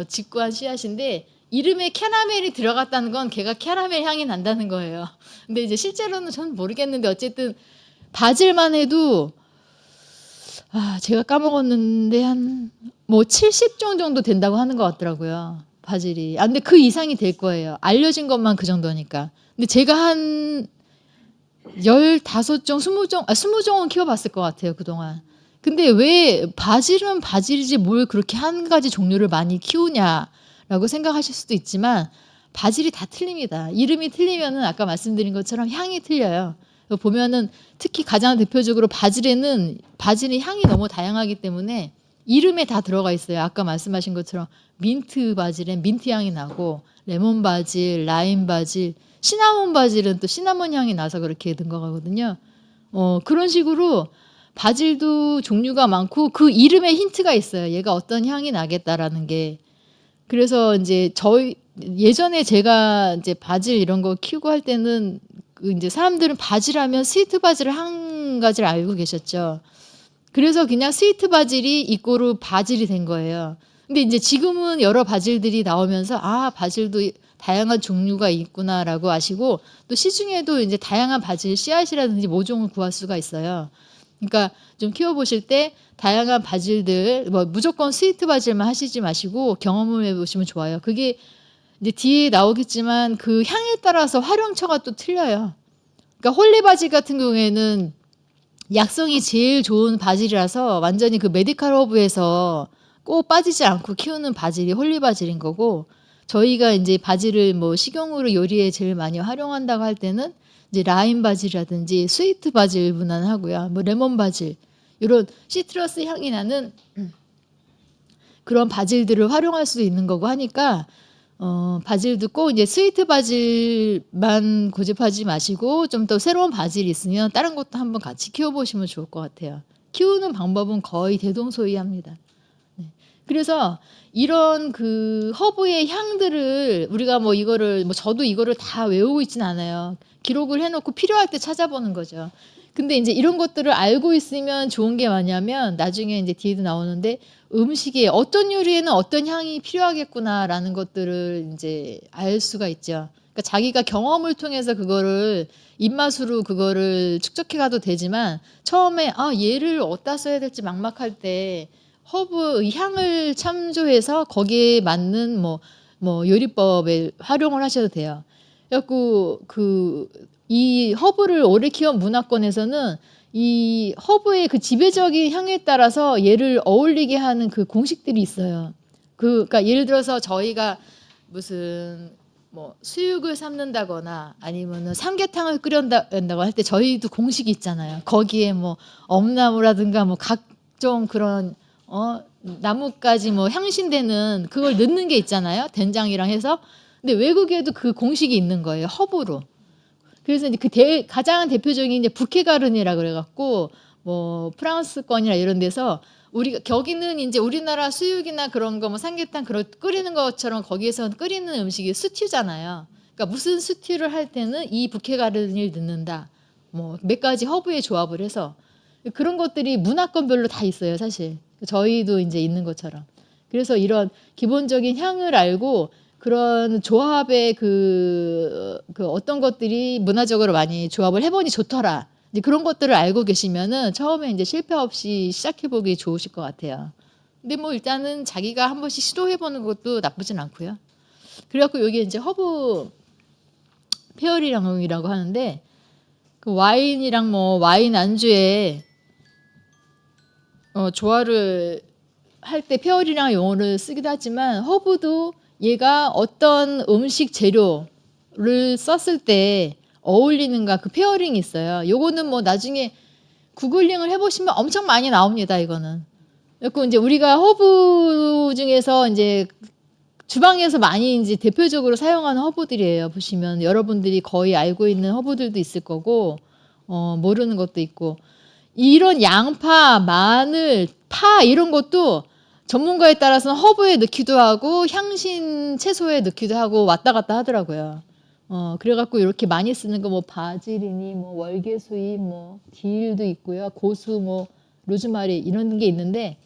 직구한 씨앗인데 이름에 캐러멜이 들어갔다는 건 걔가 캐러멜 향이 난다는 거예요. 근데 이제 실제로는 전 모르겠는데 어쨌든 바질만 해도 제가 까먹었는데 한 뭐 70종 정도 된다고 하는 것 같더라고요. 바질이. 근데 그 이상이 될 거예요. 알려진 것만 그 정도니까. 근데 제가 한 15종, 20종은 키워봤을 것 같아요, 그동안. 근데 왜 바질은 바질이지 뭘 그렇게 한 가지 종류를 많이 키우냐라고 생각하실 수도 있지만 바질이 다 틀립니다. 이름이 틀리면은 아까 말씀드린 것처럼 향이 틀려요. 보면은 특히 가장 대표적으로 바질의 향이 너무 다양하기 때문에 이름에 다 들어가 있어요. 아까 말씀하신 것처럼 민트 바질엔 민트 향이 나고, 레몬 바질, 라임 바질, 시나몬 바질은 또 시나몬 향이 나서 그렇게 된 거거든요. 그런 식으로 바질도 종류가 많고 그 이름에 힌트가 있어요. 얘가 어떤 향이 나겠다라는 게. 그래서 이제 예전에 제가 이제 바질 이런 거 키우고 할 때는 이제 사람들은 바질하면 스위트 바질을 한 가지를 알고 계셨죠. 그래서 그냥 스위트 바질이 이꼬르 바질이 된 거예요. 근데 이제 지금은 여러 바질들이 나오면서 바질도 다양한 종류가 있구나라고 아시고, 또 시중에도 이제 다양한 바질 씨앗이라든지 모종을 구할 수가 있어요. 그러니까 좀 키워보실 때 다양한 바질들, 뭐 무조건 스위트 바질만 하시지 마시고 경험을 해보시면 좋아요. 그게 이제 뒤에 나오겠지만 그 향에 따라서 활용처가 또 틀려요. 그러니까 홀리 바질 같은 경우에는 약성이 제일 좋은 바질이라서 완전히 그 메디칼 허브에서 꼭 빠지지 않고 키우는 바질이 홀리 바질인 거고, 저희가 이제 바질을 뭐 식용으로 요리에 제일 많이 활용한다고 할 때는 이제 라임 바질이라든지 스위트 바질 무난하고요. 뭐 레몬 바질 이런 시트러스 향이 나는 그런 바질들을 활용할 수도 있는 거고 하니까 바질도 꼭 이제 스위트 바질만 고집하지 마시고 좀 더 새로운 바질이 있으면 다른 것도 한번 같이 키워보시면 좋을 것 같아요. 키우는 방법은 거의 대동소이합니다. 네. 그래서 이런 그 허브의 향들을 우리가 뭐 이거를 뭐 저도 이거를 다 외우고 있진 않아요. 기록을 해놓고 필요할 때 찾아보는 거죠. 근데 이제 이런 것들을 알고 있으면 좋은 게 뭐냐면 나중에 이제 뒤에도 나오는데 음식에 어떤 요리에는 어떤 향이 필요하겠구나라는 것들을 이제 알 수가 있죠. 그러니까 자기가 경험을 통해서 그거를 입맛으로 그거를 축적해 가도 되지만 처음에 얘를 어디다 써야 될지 막막할 때 허브의 향을 참조해서 거기에 맞는 뭐 요리법에 활용을 하셔도 돼요. 그래갖고 이 허브를 오래 키운 문화권에서는 이 허브의 그 지배적인 향에 따라서 얘를 어울리게 하는 그 공식들이 있어요. 그러니까 예를 들어서 저희가 무슨 뭐 수육을 삶는다거나 아니면은 삼계탕을 끓인다고 할 때 저희도 공식이 있잖아요. 거기에 뭐 엄나무라든가 뭐 각종 그런 나뭇가지 뭐 향신되는 그걸 넣는 게 있잖아요. 된장이랑 해서. 근데 외국에도 그 공식이 있는 거예요. 허브로. 그래서 이제 가장 대표적인 이제 부케가른이라 그래갖고 뭐 프랑스권이나 이런 데서 우리가 거기는 이제 우리나라 수육이나 그런 거 뭐 삼계탕 그런 끓이는 것처럼 거기에서 끓이는 음식이 스튜잖아요. 그러니까 무슨 스튜를 할 때는 이 부케가른을 넣는다. 뭐 몇 가지 허브의 조합을 해서 그런 것들이 문화권별로 다 있어요, 사실. 저희도 이제 있는 것처럼. 그래서 이런 기본적인 향을 알고 그런 조합의 그 어떤 것들이 문화적으로 많이 조합을 해보니 좋더라. 이제 그런 것들을 알고 계시면은 처음에 이제 실패 없이 시작해보기 좋으실 것 같아요. 근데 뭐 일단은 자기가 한 번씩 시도해보는 것도 나쁘진 않고요. 그래갖고 여기 이제 허브 페어리랑이라고 하는데 그 와인이랑 뭐 와인 안주에 조화를 할 때 페어리랑 용어를 쓰기도 하지만 허브도 얘가 어떤 음식 재료를 썼을 때 어울리는가 그 페어링이 있어요. 요거는 뭐 나중에 구글링을 해보시면 엄청 많이 나옵니다. 이거는. 그리고 이제 우리가 허브 중에서 이제 주방에서 많이 이제 대표적으로 사용하는 허브들이에요. 보시면 여러분들이 거의 알고 있는 허브들도 있을 거고 모르는 것도 있고 이런 양파, 마늘, 파 이런 것도 전문가에 따라서는 허브에 넣기도 하고 향신 채소에 넣기도 하고 왔다 갔다 하더라고요. 그래갖고 이렇게 많이 쓰는 거 뭐 바질이니 뭐 월계수잎 뭐 딜도 있고요. 고수 뭐 로즈마리 이런 게 있는데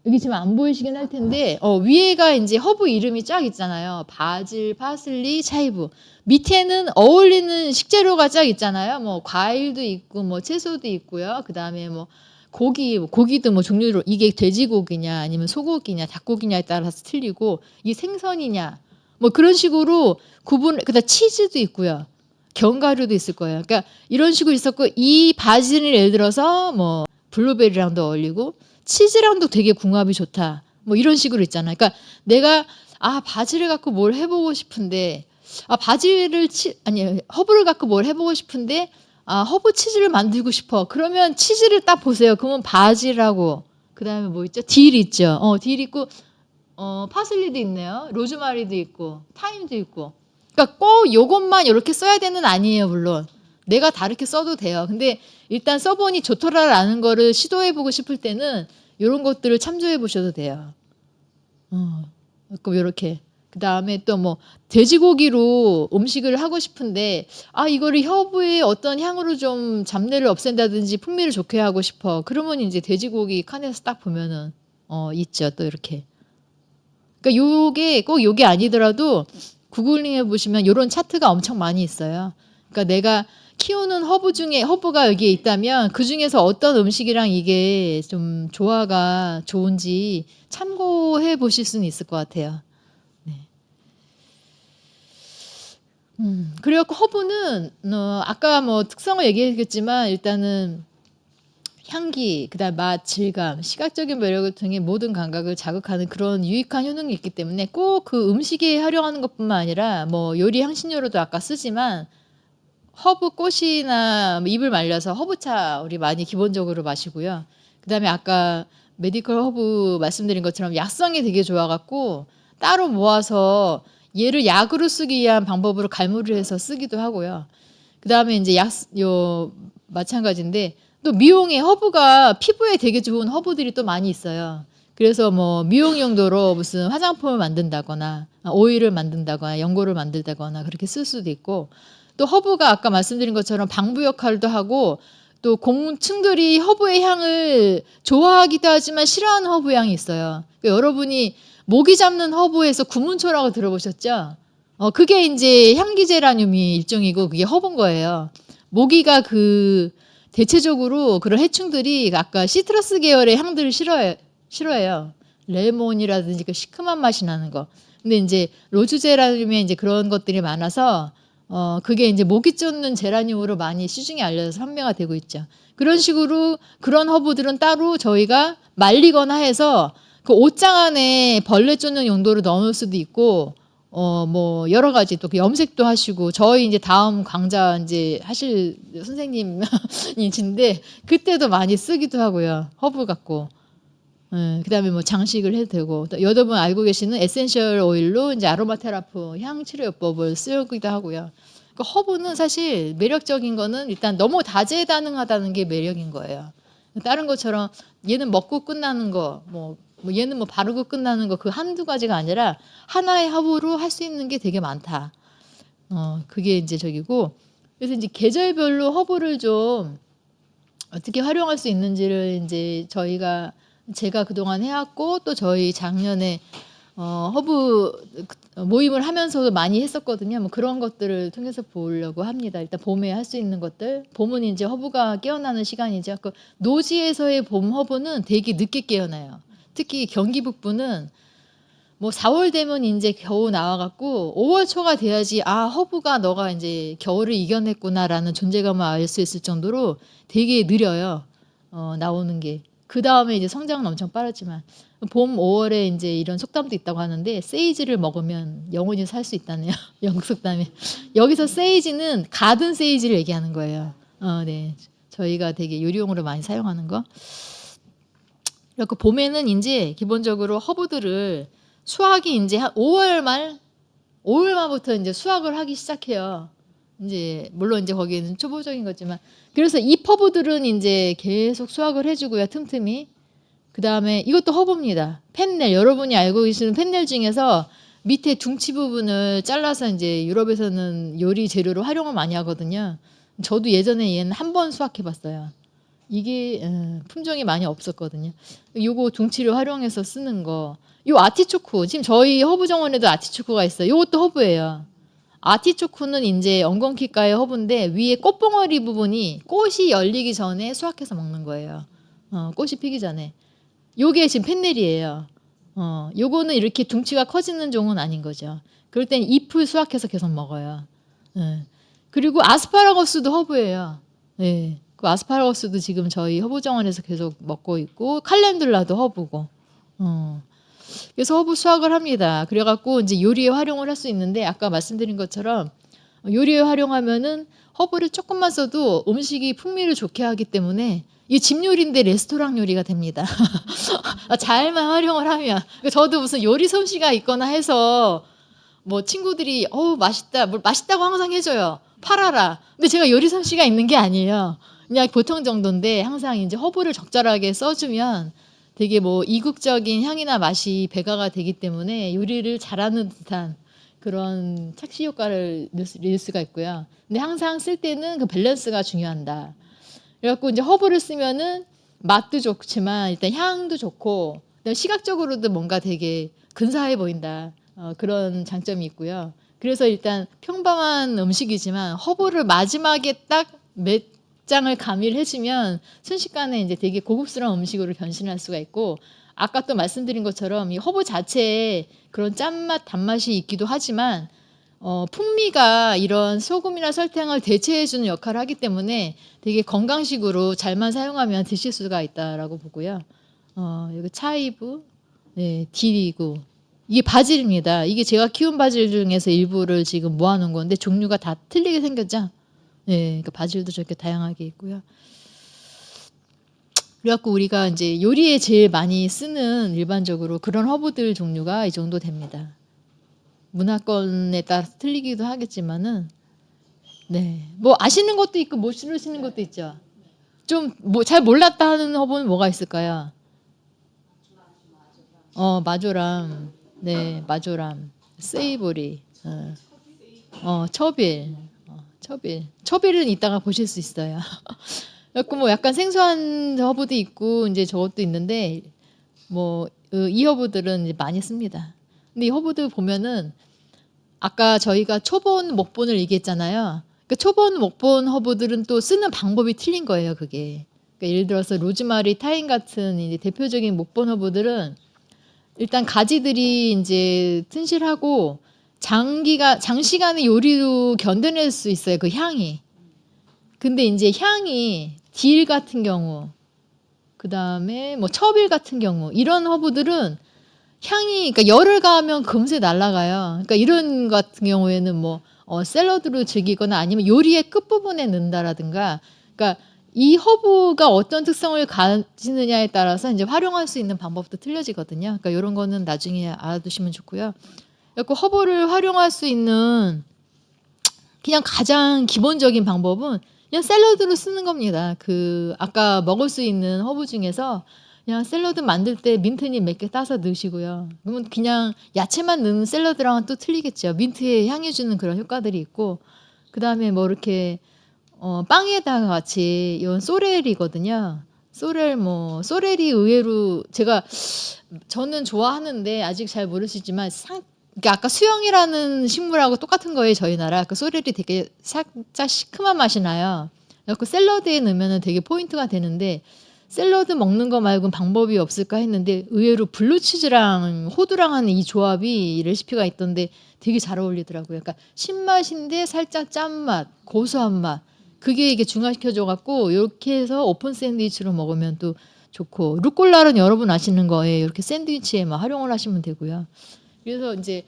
여기 지금 안 보이시긴 할 텐데 위에가 이제 허브 이름이 쫙 있잖아요. 바질, 파슬리, 차이브. 밑에는 어울리는 식재료가 쫙 있잖아요. 뭐 과일도 있고 뭐 채소도 있고요. 그다음에 뭐 고기도 뭐 종류로 이게 돼지고기냐 아니면 소고기냐 닭고기냐에 따라서 틀리고 이 생선이냐 뭐 그런 식으로 그다음 치즈도 있고요. 견과류도 있을 거예요. 그러니까 이런 식으로 있었고 이 바질을 예를 들어서 뭐 블루베리랑도 어울리고 치즈랑도 되게 궁합이 좋다. 뭐 이런 식으로 있잖아요. 그러니까 내가 바질을 갖고 뭘 해보고 싶은데 허브를 갖고 뭘 해보고 싶은데 허브 치즈를 만들고 싶어. 그러면 치즈를 딱 보세요. 그러면 바질하고 그다음에 뭐 있죠? 딜 있죠. 딜 있고 파슬리도 있네요. 로즈마리도 있고 타임도 있고. 그러니까 꼭 요것만 이렇게 써야 되는 아니에요. 물론 내가 다르게 써도 돼요. 근데 일단 써보니 좋더라라는 거를 시도해보고 싶을 때는 이런 것들을 참조해 보셔도 돼요. 이렇게. 그 다음에 또 뭐 돼지고기로 음식을 하고 싶은데 이거를 허브의 어떤 향으로 좀 잡내를 없앤다든지 풍미를 좋게 하고 싶어. 그러면 이제 돼지고기 칸에서 딱 보면은 있죠. 또 이렇게. 그러니까 요게 아니더라도 구글링 해보시면 이런 차트가 엄청 많이 있어요. 그러니까 내가 키우는 허브 중에 허브가 여기에 있다면 그 중에서 어떤 음식이랑 이게 좀 조화가 좋은지 참고해 보실 수는 있을 것 같아요. 네. 그래갖고 허브는 아까 뭐 특성을 얘기했겠지만 일단은 향기, 그다음 맛, 질감, 시각적인 매력을 통해 모든 감각을 자극하는 그런 유익한 효능이 있기 때문에 꼭 그 음식에 활용하는 것뿐만 아니라 뭐 요리 향신료로도 아까 쓰지만 허브 꽃이나 뭐 잎을 말려서 허브차 우리 많이 기본적으로 마시고요. 그다음에 아까 메디컬 허브 말씀드린 것처럼 약성이 되게 좋아갖고 따로 모아서 얘를 약으로 쓰기 위한 방법으로 갈무리를 해서 쓰기도 하고요. 그다음에 이제 요 마찬가지인데 또 미용에 허브가 피부에 되게 좋은 허브들이 또 많이 있어요. 그래서 뭐 미용 용도로 무슨 화장품을 만든다거나 오일을 만든다거나 연고를 만들다거나 그렇게 쓸 수도 있고 또 허브가 아까 말씀드린 것처럼 방부 역할도 하고 또 공충들이 허브의 향을 좋아하기도 하지만 싫어하는 허브 향이 있어요. 그러니까 여러분이 모기 잡는 허브에서 구문초라고 들어보셨죠? 그게 이제 향기제라늄이 일종이고 그게 허브인 거예요. 모기가 대체적으로 그런 해충들이 아까 시트러스 계열의 향들을 싫어해요. 레몬이라든지 그 시큼한 맛이 나는 거. 근데 이제 로즈 제라늄에 이제 그런 것들이 많아서 그게 이제 모기 쫓는 제라늄으로 많이 시중에 알려져서 판매가 되고 있죠. 그런 식으로 그런 허브들은 따로 저희가 말리거나 해서 그 옷장 안에 벌레 쫓는 용도로 넣을 수도 있고 뭐 여러 가지 또 그 염색도 하시고 저희 이제 다음 강좌 이제 하실 선생님이신데 그때도 많이 쓰기도 하고요. 허브 갖고. 그다음에 뭐 장식을 해도 되고 또 여러분 알고 계시는 에센셜 오일로 이제 아로마 테라피 향 치료요법을 쓰기도 하고요. 그러니까 허브는 사실 매력적인 거는 일단 너무 다재다능하다는 게 매력인 거예요. 다른 것처럼 얘는 먹고 끝나는 거, 뭐 얘는 뭐 바르고 끝나는 거 그 한두 가지가 아니라 하나의 허브로 할 수 있는 게 되게 많다. 그게 이제 저기고 그래서 이제 계절별로 허브를 좀 어떻게 활용할 수 있는지를 이제 제가 그동안 해왔고 또 저희 작년에 허브 모임을 하면서도 많이 했었거든요. 뭐 그런 것들을 통해서 보려고 합니다. 일단 봄에 할 수 있는 것들. 봄은 이제 허브가 깨어나는 시간이죠. 그 노지에서의 봄 허브는 되게 늦게 깨어나요. 특히 경기 북부는 뭐 4월 되면 이제 겨우 나와갖고 5월 초가 돼야지 허브가 너가 이제 겨울을 이겨냈구나라는 존재감을 알 수 있을 정도로 되게 느려요. 나오는 게. 그 다음에 이제 성장은 엄청 빠르지만 봄 5월에 이제 이런 속담도 있다고 하는데 세이지를 먹으면 영원히 살 수 있다네요. 영국 속담에. 여기서 세이지는 가든 세이지를 얘기하는 거예요. 네. 저희가 되게 요리용으로 많이 사용하는 거. 그래서 봄에는 이제 기본적으로 허브들을 수확이 이제 한 5월 말부터 이제 수확을 하기 시작해요. 이제 물론 이제 거기에는 초보적인 거지만 그래서 잎 허브들은 이제 계속 수확을 해주고요. 틈틈이. 그 다음에 이것도 허브입니다. 펜넬 여러분이 알고 계시는 펜넬 중에서 밑에 둥치 부분을 잘라서 이제 유럽에서는 요리 재료로 활용을 많이 하거든요. 저도 예전에 얘는 한 번 수확해봤어요. 이게 품종이 많이 없었거든요. 요거 둥치를 활용해서 쓰는 거. 요 아티초크 지금 저희 허브 정원에도 아티초크가 있어요. 요것도 허브예요. 아티초크는 이제 엉겅퀴과의 허브인데 위에 꽃봉오리 부분이 꽃이 열리기 전에 수확해서 먹는 거예요. 꽃이 피기 전에. 요게 지금 펜넬이에요. 요거는 이렇게 둥치가 커지는 종은 아닌 거죠. 그럴 땐 잎을 수확해서 계속 먹어요. 그리고 아스파라거스도 허브예요. 네. 그 아스파라거스도 지금 저희 허브 정원에서 계속 먹고 있고 칼렌듈라도 허브고. 그래서 허브 수확을 합니다. 그래갖고 이제 요리에 활용을 할 수 있는데 아까 말씀드린 것처럼 요리에 활용하면은 허브를 조금만 써도 음식이 풍미를 좋게 하기 때문에 이 집 요리인데 레스토랑 요리가 됩니다. 잘만 활용을 하면. 저도 무슨 요리 솜씨가 있거나 해서 뭐 친구들이 맛있다, 뭘 맛있다고 항상 해줘요. 팔아라. 근데 제가 요리 솜씨가 있는 게 아니에요. 그냥 보통 정도인데 항상 이제 허브를 적절하게 써주면 되게 뭐 이국적인 향이나 맛이 배가가 되기 때문에 요리를 잘하는 듯한 그런 착시 효과를 낼 수가 있고요. 근데 항상 쓸 때는 그 밸런스가 중요한다. 그래갖고 이제 허브를 쓰면은 맛도 좋지만 일단 향도 좋고 시각적으로도 뭔가 되게 근사해 보인다. 그런 장점이 있고요. 그래서 일단 평범한 음식이지만 허브를 마지막에 딱 몇 장을 가미를 해주면 순식간에 이제 되게 고급스러운 음식으로 변신할 수가 있고 아까 또 말씀드린 것처럼 이 허브 자체에 그런 짠맛, 단맛이 있기도 하지만 풍미가 이런 소금이나 설탕을 대체해주는 역할을 하기 때문에 되게 건강식으로 잘만 사용하면 드실 수가 있다라고 보고요. 여기 차이브, 네, 딜이고 이게 바질입니다. 이게 제가 키운 바질 중에서 일부를 지금 모아놓은 건데 종류가 다 틀리게 생겼죠. 네, 그러니까 바질도 저렇게 다양하게 있고요. 그래갖고 우리가 이제 요리에 제일 많이 쓰는 일반적으로 그런 허브들 종류가 이 정도 됩니다. 문화권에 따라 틀리기도 하겠지만은, 네, 뭐 아시는 것도 있고 못 모르시는 것도 있죠. 좀 뭐 잘 몰랐다 하는 허브는 뭐가 있을까요? 마조람, 네, 마조람, 세이보리, 처빌, 처빌은 이따가 보실 수 있어요. 그래갖고 뭐 약간 생소한 허브도 있고 이제 저것도 있는데 뭐 이 허브들은 이제 많이 씁니다. 근데 이 허브들 보면은 아까 저희가 초본, 목본을 얘기했잖아요. 그러니까 초본, 목본 허브들은 또 쓰는 방법이 틀린 거예요, 그게. 그러니까 예를 들어서 로즈마리, 타임 같은 이제 대표적인 목본 허브들은 일단 가지들이 이제 튼실하고 장시간의 요리로 견뎌낼 수 있어요, 그 향이. 근데 이제 향이 딜 같은 경우, 그 다음에 뭐 처빌 같은 경우, 이런 허브들은 향이, 그러니까 열을 가하면 금세 날아가요. 그러니까 이런 같은 경우에는 뭐 샐러드로 즐기거나 아니면 요리의 끝부분에 넣는다라든가, 그러니까 이 허브가 어떤 특성을 가지느냐에 따라서 이제 활용할 수 있는 방법도 틀려지거든요. 그러니까 이런 거는 나중에 알아두시면 좋고요. 그리고 허브를 활용할 수 있는 그냥 가장 기본적인 방법은 그냥 샐러드로 쓰는 겁니다. 그 아까 먹을 수 있는 허브 중에서 그냥 샐러드 만들 때 민트잎 몇 개 따서 넣으시고요. 그러면 그냥 야채만 넣는 샐러드랑은 또 틀리겠죠. 민트에 향이 주는 그런 효과들이 있고, 그 다음에 뭐 이렇게 빵에다가 같이 이건 소렐이거든요. 소렐이 의외로 저는 좋아하는데 아직 잘 모르시지만 그러니까 아까 수영이라는 식물하고 똑같은 거예요, 저희 나라. 그 소렐이 되게 살짝 시큼한 맛이 나요. 그래서 샐러드에 넣으면 되게 포인트가 되는데 샐러드 먹는 거 말고는 방법이 없을까 했는데 의외로 블루치즈랑 호두랑 하는 이 조합이 이 레시피가 있던데 되게 잘 어울리더라고요. 그러니까 신맛인데 살짝 짠맛, 고소한 맛. 그게 이게 중화시켜줘 갖고 이렇게 해서 오픈 샌드위치로 먹으면 또 좋고, 루꼴라는 여러분 아시는 거예요. 이렇게 샌드위치에 막 활용을 하시면 되고요. 그래서 이제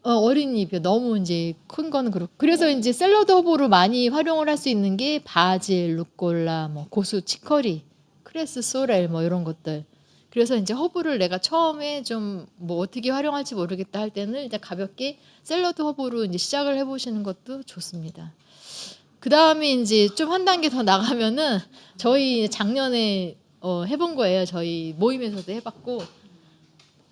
어린잎이요. 너무 이제 큰 거는 그렇고. 그래서 이제 샐러드 허브로 많이 활용을 할 수 있는 게 바질, 루꼴라, 뭐 고수, 치커리, 크레스, 소렐 뭐 이런 것들. 그래서 이제 허브를 내가 처음에 좀 뭐 어떻게 활용할지 모르겠다 할 때는 일단 가볍게 샐러드 허브로 이제 시작을 해보시는 것도 좋습니다. 그 다음에 이제 좀 한 단계 더 나가면은 저희 작년에 해본 거예요. 저희 모임에서도 해봤고,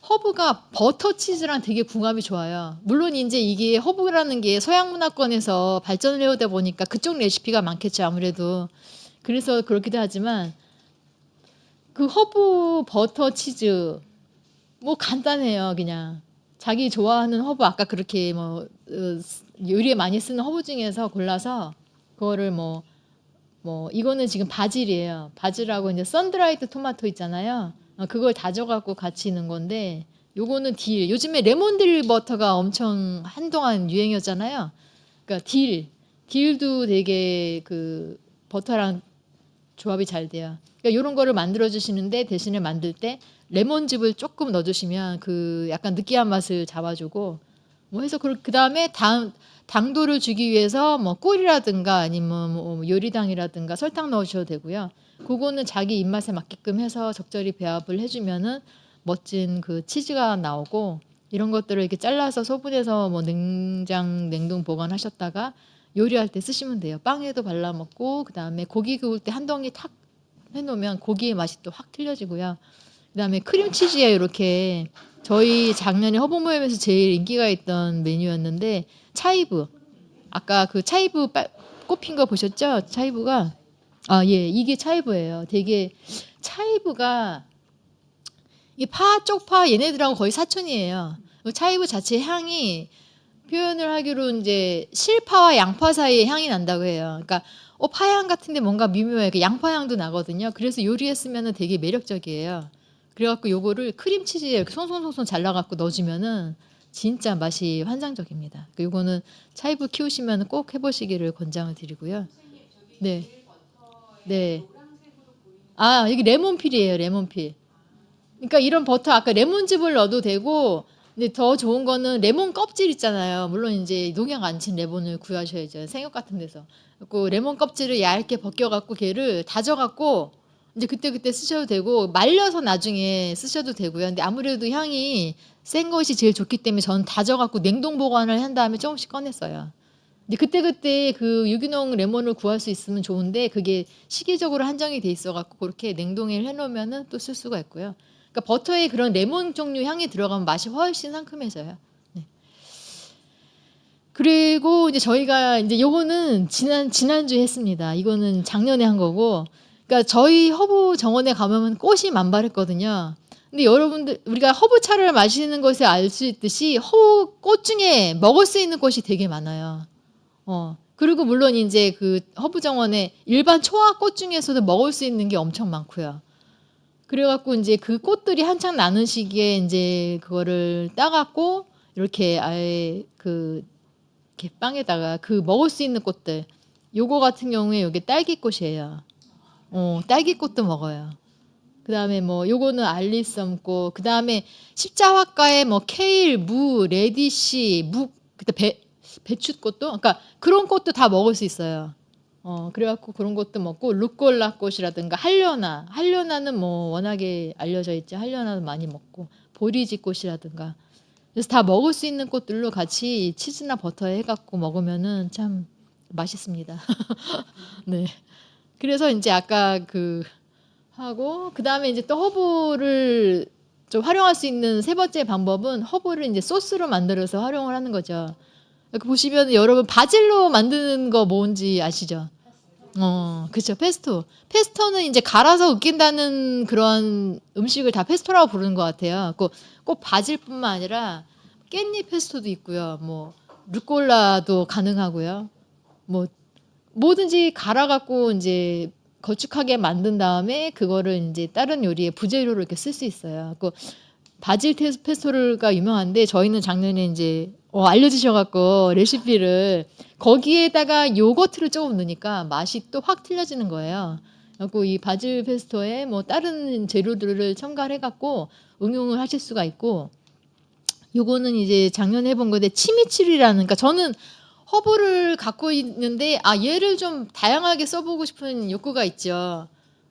허브가 버터 치즈랑 되게 궁합이 좋아요. 물론 이제 이게 허브라는 게 서양 문화권에서 발전을 해오다 보니까 그쪽 레시피가 많겠죠, 아무래도. 그래서 그렇기도 하지만 그 허브 버터 치즈 뭐 간단해요. 그냥 자기 좋아하는 허브, 아까 그렇게 뭐 요리에 많이 쓰는 허브 중에서 골라서 그거를 뭐 이거는 지금 바질이에요. 바질하고 이제 선드라이드 토마토 있잖아요. 그걸 다져갖고 같이 넣은 건데, 요거는 딜. 요즘에 레몬딜 버터가 엄청 한동안 유행이었잖아요. 그러니까 딜도 되게 그 버터랑 조합이 잘 돼요. 그러니까 이런 거를 만들어 주시는데 대신에 만들 때 레몬즙을 조금 넣어주시면 그 약간 느끼한 맛을 잡아주고 뭐 해서 그 다음에 당도를 주기 위해서 뭐 꿀이라든가 아니면 뭐 요리당이라든가 설탕 넣으셔도 되고요. 그거는 자기 입맛에 맞게끔 해서 적절히 배합을 해주면은 멋진 그 치즈가 나오고, 이런 것들을 이렇게 잘라서 소분해서 뭐 냉동 보관하셨다가 요리할 때 쓰시면 돼요. 빵에도 발라 먹고, 그 다음에 고기 구울 때 한 덩이 탁 해놓으면 고기의 맛이 또 확 틀려지고요. 그 다음에 크림치즈에 이렇게 저희 작년에 허브 모임에서 제일 인기가 있던 메뉴였는데 차이브. 아까 그 차이브 꼽힌 거 보셨죠? 차이브가 예, 이게 차이브예요. 되게 차이브가 이 쪽파 얘네들하고 거의 사촌이에요. 차이브 자체 향이 표현을 하기로 이제 실파와 양파 사이에 향이 난다고 해요. 그러니까 파향 같은데 뭔가 미묘해. 양파 향도 나거든요. 그래서 요리했으면 되게 매력적이에요. 그래갖고 요거를 크림치즈에 이렇게 송송송송 잘라갖고 넣어주면은 진짜 맛이 환상적입니다. 이거는 차이브 키우시면 꼭 해보시기를 권장을 드리고요. 네, 네. 아, 여기 레몬필이에요, 레몬필. 그러니까 이런 버터 아까 레몬즙을 넣어도 되고, 근데 더 좋은 거는 레몬 껍질 있잖아요. 물론 이제 농약 안 친 레몬을 구하셔야죠. 생육 같은 데서. 그 레몬 껍질을 얇게 벗겨갖고 걔를 다져갖고 이제 그때 쓰셔도 되고 말려서 나중에 쓰셔도 되고요. 근데 아무래도 향이 센 것이 제일 좋기 때문에 저는 다져갖고 냉동 보관을 한 다음에 조금씩 꺼냈어요. 근데 그때 그 유기농 레몬을 구할 수 있으면 좋은데 그게 시기적으로 한정이 돼 있어갖고 그렇게 냉동에 해놓으면은 또 쓸 수가 있고요. 그러니까 버터에 그런 레몬 종류 향이 들어가면 맛이 훨씬 상큼해져요. 네. 그리고 이제 저희가 이제 요거는 지난주에 했습니다. 이거는 작년에 한 거고, 그러니까 저희 허브 정원에 가면 꽃이 만발했거든요. 근데 여러분들 우리가 허브차를 마시는 것에 알 수 있듯이 허브 꽃 중에 먹을 수 있는 꽃이 되게 많아요. 그리고 물론 이제 그 허브 정원에 일반 초화 꽃 중에서도 먹을 수 있는 게 엄청 많고요. 그래갖고 이제 그 꽃들이 한창 나는 시기에 이제 그거를 따갖고 이렇게 아예 그 이렇게 빵에다가 그 먹을 수 있는 꽃들. 요거 같은 경우에 요게 딸기꽃이에요. 딸기꽃도 먹어요. 그 다음에 뭐 요거는 알리썸꽃. 그 다음에 십자화과에 뭐 케일, 무, 레디시, 그때 배추꽃도, 그러니까 그런 꽃도 다 먹을 수 있어요. 그래갖고 그런 것도 먹고 루꼴라 꽃이라든가 할려나는 뭐 워낙에 알려져 있지. 할려나도 많이 먹고 보리지 꽃이라든가. 그래서 다 먹을 수 있는 꽃들로 같이 치즈나 버터에 해갖고 먹으면은 참 맛있습니다. 네. 그래서 이제 아까 하고 그 다음에 이제 또 허브를 좀 활용할 수 있는 세 번째 방법은 허브를 이제 소스로 만들어서 활용을 하는 거죠. 이렇게 보시면 여러분 바질로 만드는 거 뭔지 아시죠? 그렇죠. 페스토는 이제 갈아서 으깬다는 그런 음식을 다 페스토라고 부르는 것 같아요. 꼭 바질뿐만 아니라 깻잎 페스토도 있고요. 뭐 루꼴라도 가능하고요. 뭐 뭐든지 갈아갖고 이제 걸쭉하게 만든 다음에 그거를 이제 다른 요리에 부재료로 이렇게 쓸 수 있어요. 바질 페스토가 유명한데 저희는 작년에 이제 알려주셔갖고 레시피를 거기에다가 요거트를 조금 넣으니까 맛이 또 확 틀려지는 거예요. 그래갖고 이 바질 페스토에 뭐 다른 재료들을 첨가해갖고 응용을 하실 수가 있고, 요거는 이제 작년에 해본 건데 치미치리라는, 그러니까 저는 허브를 갖고 있는데 얘를 좀 다양하게 써보고 싶은 욕구가 있죠.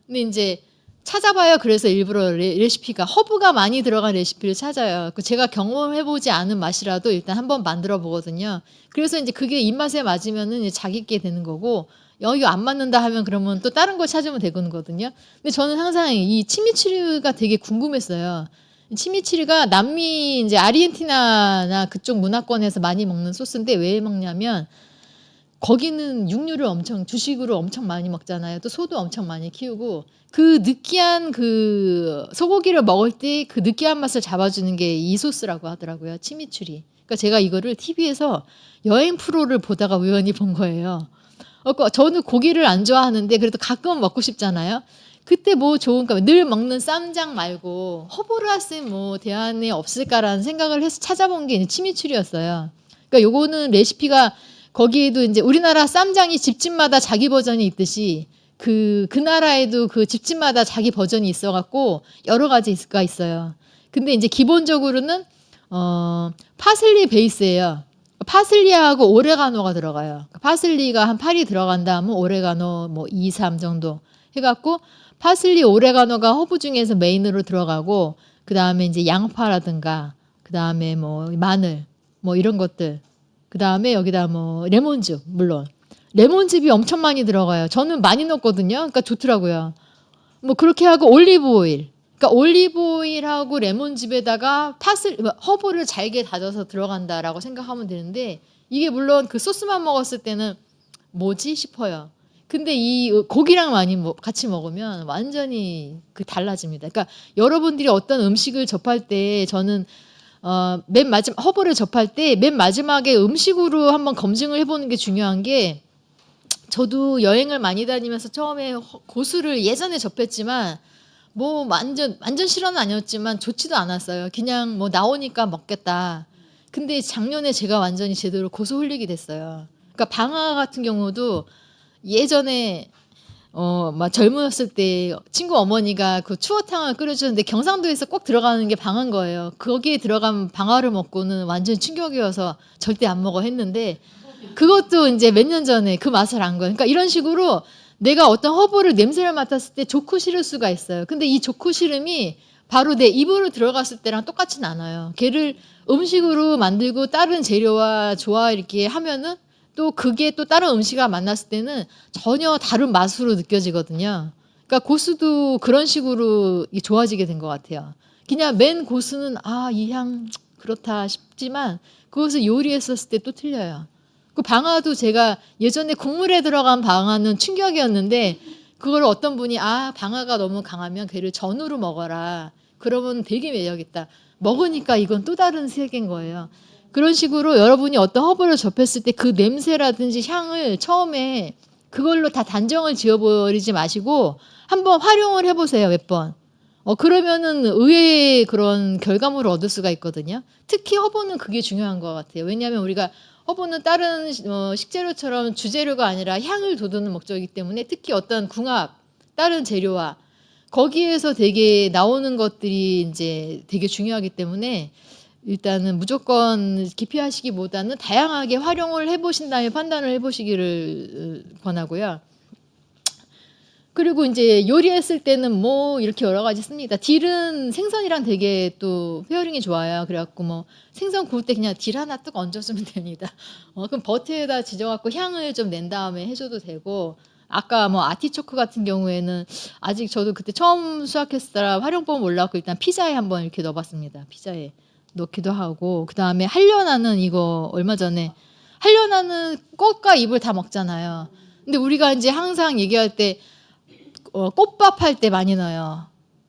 근데 이제 찾아봐요. 그래서 일부러 레시피가 허브가 많이 들어간 레시피를 찾아요. 제가 경험해보지 않은 맛이라도 일단 한번 만들어 보거든요. 그래서 이제 그게 입맛에 맞으면은 이제 자기께 되는 거고, 여기 안 맞는다 하면 그러면 또 다른 거 찾으면 되거든요. 근데 저는 항상 이 치미치리가 되게 궁금했어요. 치미치리가 남미 이제 아르헨티나나 그쪽 문화권에서 많이 먹는 소스인데 왜 먹냐면 거기는 육류를 주식으로 엄청 많이 먹잖아요. 또 소도 엄청 많이 키우고 그 느끼한 그 소고기를 먹을 때 그 느끼한 맛을 잡아주는 게 이 소스라고 하더라고요. 치미추리. 그러니까 제가 이거를 TV에서 여행 프로를 보다가 우연히 본 거예요. 저는 고기를 안 좋아하는데 그래도 가끔 먹고 싶잖아요. 그때 뭐 좋은가, 늘 먹는 쌈장 말고 허브를 할 수 있는 뭐 대안이 없을까라는 생각을 해서 찾아본 게 치미추리였어요. 그러니까 요거는 레시피가 거기에도 이제 우리나라 쌈장이 집집마다 자기 버전이 있듯이 그 나라에도 그 집집마다 자기 버전이 있어갖고 여러 가지가 있어요. 근데 이제 기본적으로는 파슬리 베이스예요. 파슬리하고 오레가노가 들어가요. 파슬리가 한 8이 들어간다면 오레가노 뭐 2, 3 정도 해갖고 파슬리, 오레가노가 허브 중에서 메인으로 들어가고 그 다음에 이제 양파라든가 그 다음에 뭐 마늘 뭐 이런 것들, 그 다음에 여기다 뭐 레몬즙, 물론 레몬즙이 엄청 많이 들어가요. 저는 많이 넣었거든요. 그러니까 좋더라고요. 뭐 그렇게 하고 올리브 오일, 그러니까 올리브 오일하고 레몬즙에다가 허브를 잘게 다져서 들어간다라고 생각하면 되는데 이게 물론 그 소스만 먹었을 때는 뭐지 싶어요. 근데 이 고기랑 많이 같이 먹으면 완전히 달라집니다. 그러니까 여러분들이 어떤 음식을 접할 때 저는 맨 마지막 허브를 접할 때 맨 마지막에 음식으로 한번 검증을 해보는 게 중요한 게, 저도 여행을 많이 다니면서 처음에 고수를 예전에 접했지만 뭐 완전 실험은 아니었지만 좋지도 않았어요. 그냥 뭐 나오니까 먹겠다. 근데 작년에 제가 완전히 제대로 고소 흘리게 됐어요. 그러니까 방아 같은 경우도 예전에 막 젊었을 때 친구 어머니가 그 추어탕을 끓여주는데 경상도에서 꼭 들어가는 게 방아인 거예요. 거기에 들어간 방아를 먹고는 완전 충격이어서 절대 안 먹어 했는데 그것도 이제 몇 년 전에 그 맛을 안 거예요. 그러니까 이런 식으로 내가 어떤 허브를 냄새를 맡았을 때 좋고 싫을 수가 있어요. 근데 이 좋고 싫음이 바로 내 입으로 들어갔을 때랑 똑같진 않아요. 걔를 음식으로 만들고 다른 재료와 조화 이렇게 하면은 또 그게 또 다른 음식과 만났을 때는 전혀 다른 맛으로 느껴지거든요. 그러니까 고수도 그런 식으로 좋아지게 된 것 같아요. 그냥 맨 고수는 이 향 그렇다 싶지만 그것을 요리했었을 때 또 틀려요. 그 방아도 제가 예전에 국물에 들어간 방아는 충격이었는데 그걸 어떤 분이 방아가 너무 강하면 걔를 전으로 먹어라. 그러면 되게 매력있다. 먹으니까 이건 또 다른 세계인 거예요. 그런 식으로 여러분이 어떤 허브를 접했을 때 그 냄새라든지 향을 처음에 그걸로 다 단정을 지어버리지 마시고 한번 활용을 해보세요. 몇 번. 그러면은 의외의 그런 결과물을 얻을 수가 있거든요. 특히 허브는 그게 중요한 것 같아요. 왜냐하면 우리가 허브는 다른 식재료처럼 주재료가 아니라 향을 돋우는 목적이기 때문에 특히 어떤 궁합, 다른 재료와 거기에서 되게 나오는 것들이 이제 되게 중요하기 때문에 일단은 무조건 기피하시기보다는 다양하게 활용을 해보신 다음에 판단을 해보시기를 권하고요. 그리고 이제 요리했을 때는 뭐 이렇게 여러 가지 씁니다. 딜은 생선이랑 되게 또 페어링이 좋아요. 그래갖고 뭐 생선 구울 때 그냥 딜 하나 뚝 얹어주면 됩니다. 그럼 버터에다 지져갖고 향을 좀 낸 다음에 해줘도 되고 아까 뭐 아티초크 같은 경우에는 아직 저도 그때 처음 수확했을 때라 활용법 몰랐고 일단 피자에 한번 이렇게 넣어봤습니다. 피자에 넣기도 하고 그 다음에 하려나는 이거 얼마 전에 하려나는 꽃과 잎을 다 먹잖아요. 근데 우리가 이제 항상 얘기할 때 꽃밥 할 때 많이 넣어요.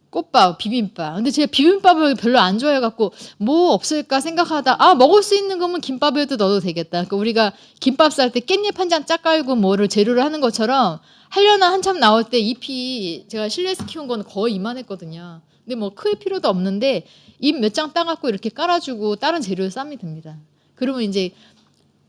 꽃밥, 비빔밥. 근데 제가 비빔밥을 별로 안 좋아해갖고 뭐 없을까 생각하다 먹을 수 있는 거면 김밥에도 넣어도 되겠다. 그러니까 우리가 김밥 쌀 때 깻잎 한 장 짝 깔고 뭐를 재료를 하는 것처럼 하려나 한참 나올 때 잎이 제가 실내에서 키운 건 거의 이만했거든요. 근데 뭐 클 필요도 없는데 잎 몇 장 따갖고 이렇게 깔아주고 다른 재료를 싸면 됩니다. 그러면 이제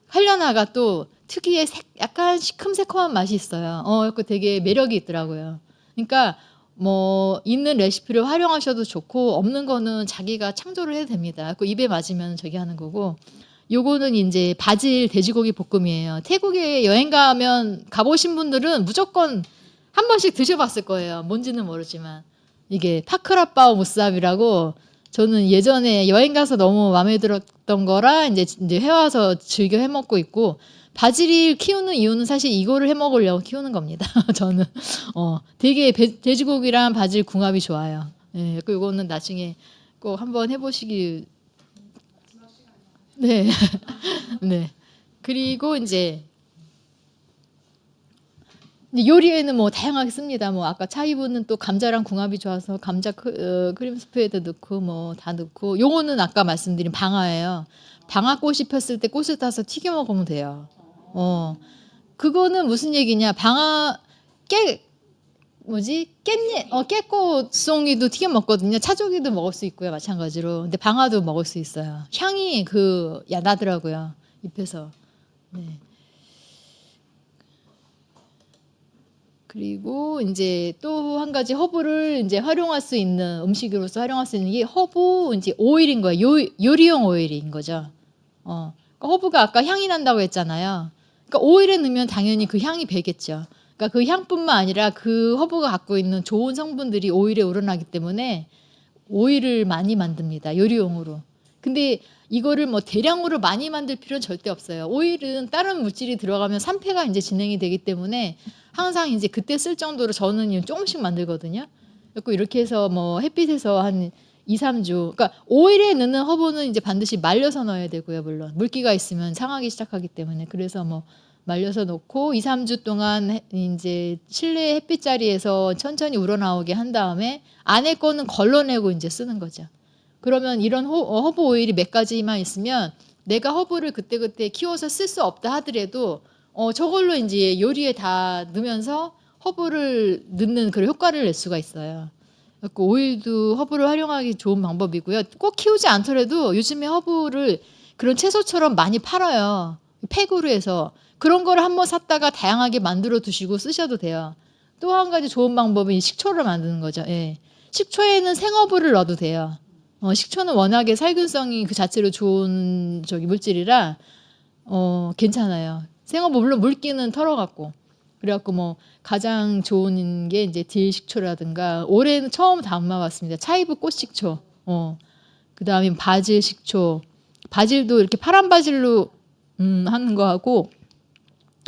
하려나가 또 특유의 약간 시큼새콤한 맛이 있어요. 그 되게 매력이 있더라고요. 그러니까 뭐 있는 레시피를 활용하셔도 좋고 없는 거는 자기가 창조를 해도 됩니다. 그 입에 맞으면 저기 하는 거고. 요거는 이제 바질 돼지고기 볶음이에요. 태국에 여행 가면 가보신 분들은 무조건 한 번씩 드셔봤을 거예요. 뭔지는 모르지만 이게 파크라빠오 무쌉이라고 저는 예전에 여행 가서 너무 마음에 들었던 거라 이제 해와서 즐겨 해먹고 있고 바질을 키우는 이유는 사실 이거를 해먹으려고 키우는 겁니다. 저는 되게 돼지고기랑 바질 궁합이 좋아요. 예, 그리고 이거는 나중에 꼭 한번 해보시기. 네, 네. 그리고 이제 요리에는 뭐 다양하게 씁니다. 뭐 아까 차이브는 또 감자랑 궁합이 좋아서 감자 크림 스프에도 넣고 뭐 다 넣고 요거는 아까 말씀드린 방아예요. 방아꽃이 폈을 때 꽃을 따서 튀겨 먹으면 돼요. 그거는 무슨 얘기냐? 깻잎, 깨꽃송이도 튀겨 먹거든요. 차조기도 먹을 수 있고요, 마찬가지로. 근데 방아도 먹을 수 있어요. 향이 나더라고요, 잎에서. 네. 그리고 이제 또 한 가지 허브를 이제 활용할 수 있는 음식으로서 활용할 수 있는 게 허브 이제 오일인 거예요. 요리용 오일인 거죠. 그러니까 허브가 아까 향이 난다고 했잖아요. 그러니까 오일에 넣으면 당연히 그 향이 배겠죠. 그러니까 그 향뿐만 아니라 그 허브가 갖고 있는 좋은 성분들이 오일에 우러나기 때문에 오일을 많이 만듭니다. 요리용으로. 근데 이거를 뭐 대량으로 많이 만들 필요는 절대 없어요. 오일은 다른 물질이 들어가면 산패가 이제 진행이 되기 때문에 항상 이제 그때 쓸 정도로 저는 조금씩 만들거든요. 그래서 이렇게 해서 뭐 햇빛에서 한 2, 3주. 그러니까 오일에 넣는 허브는 이제 반드시 말려서 넣어야 되고요. 물론 물기가 있으면 상하기 시작하기 때문에 그래서 뭐 말려서 넣고 2, 3주 동안 이제 실내 햇빛 자리에서 천천히 우러나오게 한 다음에 안에 거는 걸러내고 이제 쓰는 거죠. 그러면 이런 허브 오일이 몇 가지만 있으면 내가 허브를 그때그때 키워서 쓸 수 없다 하더라도 저걸로 이제 요리에 다 넣으면서 허브를 넣는 그런 효과를 낼 수가 있어요. 오일도 허브를 활용하기 좋은 방법이고요. 꼭 키우지 않더라도 요즘에 허브를 그런 채소처럼 많이 팔아요. 팩으로 해서. 그런 거를 한번 샀다가 다양하게 만들어 두시고 쓰셔도 돼요. 또 한 가지 좋은 방법은 이 식초를 만드는 거죠. 예. 식초에는 생어부를 넣어도 돼요. 식초는 워낙에 살균성이 그 자체로 좋은 저기 물질이라 괜찮아요. 생어부 물론 물기는 털어갖고. 그래갖고 뭐 가장 좋은 게 이제 딜 식초라든가 올해는 처음 담아봤습니다. 차이브 꽃식초. 그다음에 바질 식초. 바질도 이렇게 파란 바질로 하는 거 하고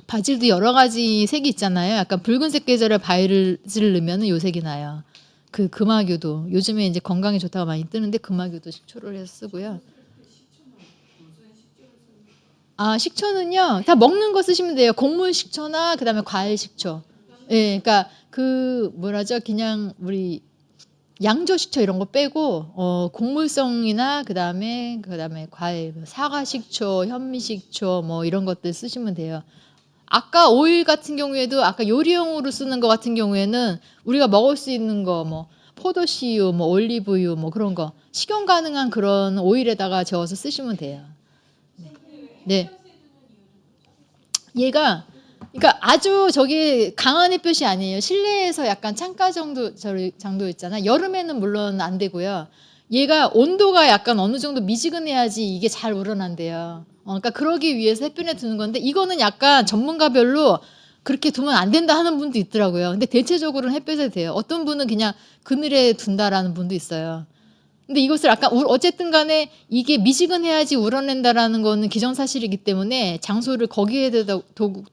바질도 여러 가지 색이 있잖아요. 약간 붉은색 계절에 바질을 넣으면 요 색이 나요. 그 금화교도 요즘에 이제 건강에 좋다고 많이 뜨는데 금화교도 식초를 해서 쓰고요. 아, 식초는요. 다 먹는 거 쓰시면 돼요. 곡물 식초나 그다음에 과일 식초. 예, 그러니까 그 뭐라죠? 그냥 우리 양조 식초 이런 거 빼고 곡물성이나 그다음에 과일, 사과 식초, 현미 식초 뭐 이런 것들 쓰시면 돼요. 아까 오일 같은 경우에도 아까 요리용으로 쓰는 거 같은 경우에는 우리가 먹을 수 있는 거 뭐 포도씨유, 뭐 올리브유 뭐 그런 거 식용 가능한 그런 오일에다가 저어서 쓰시면 돼요. 네. 얘가 그러니까 아주 저기 강한 햇볕이 아니에요. 실내에서 약간 창가 정도 있잖아. 여름에는 물론 안 되고요. 얘가 온도가 약간 어느 정도 미지근해야지 이게 잘 우러난대요. 그러니까 그러기 위해서 햇볕에 두는 건데 이거는 약간 전문가별로 그렇게 두면 안 된다 하는 분도 있더라고요. 근데 대체적으로는 햇볕에 돼요. 어떤 분은 그냥 그늘에 둔다라는 분도 있어요. 근데 이것을 아까 어쨌든 간에 이게 미지근해야지 우러낸다라는 거는 기정사실이기 때문에 장소를 거기에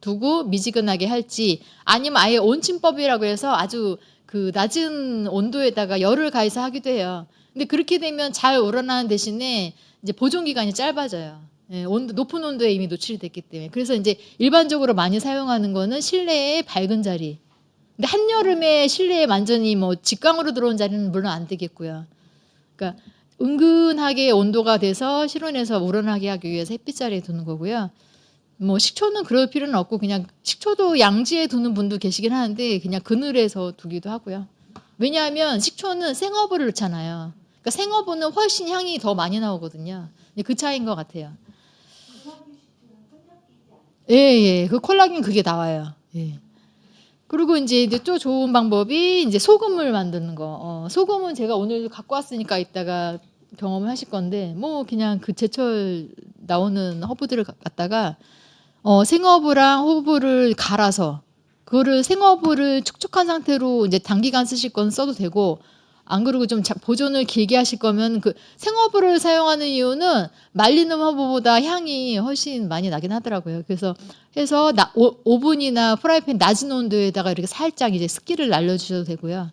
두고 미지근하게 할지 아니면 아예 온침법이라고 해서 아주 그 낮은 온도에다가 열을 가해서 하기도 해요. 근데 그렇게 되면 잘 우러나는 대신에 이제 보존 기간이 짧아져요. 예, 높은 온도에 이미 노출이 됐기 때문에. 그래서 이제 일반적으로 많이 사용하는 거는 실내의 밝은 자리. 근데 한여름에 실내에 완전히 뭐 직광으로 들어온 자리는 물론 안 되겠고요. 그러니까 은근하게 온도가 돼서 실온에서 우러나게 하기 위해서 햇빛 자리에 두는 거고요. 뭐 식초는 그럴 필요는 없고 그냥 식초도 양지에 두는 분도 계시긴 하는데 그냥 그늘에서 두기도 하고요. 왜냐하면 식초는 생어부를 넣잖아요. 그러니까 생어부는 훨씬 향이 더 많이 나오거든요. 그 차이인 것 같아요. 예, 예. 그 콜라겐 그게 나와요. 예. 그리고 이제 또 좋은 방법이 이제 소금을 만드는 거. 소금은 제가 오늘 갖고 왔으니까 이따가 경험을 하실 건데 뭐 그냥 그 제철 나오는 허브들을 갖다가 생허브랑 허브를 갈아서 그거를 생허브를 촉촉한 상태로 이제 단기간 쓰실 건 써도 되고 안 그러고 좀 보존을 길게 하실 거면 그 생허브를 사용하는 이유는 말리는 허브보다 향이 훨씬 많이 나긴 하더라고요. 그래서 해서 오븐이나 프라이팬 낮은 온도에다가 이렇게 살짝 이제 습기를 날려주셔도 되고요.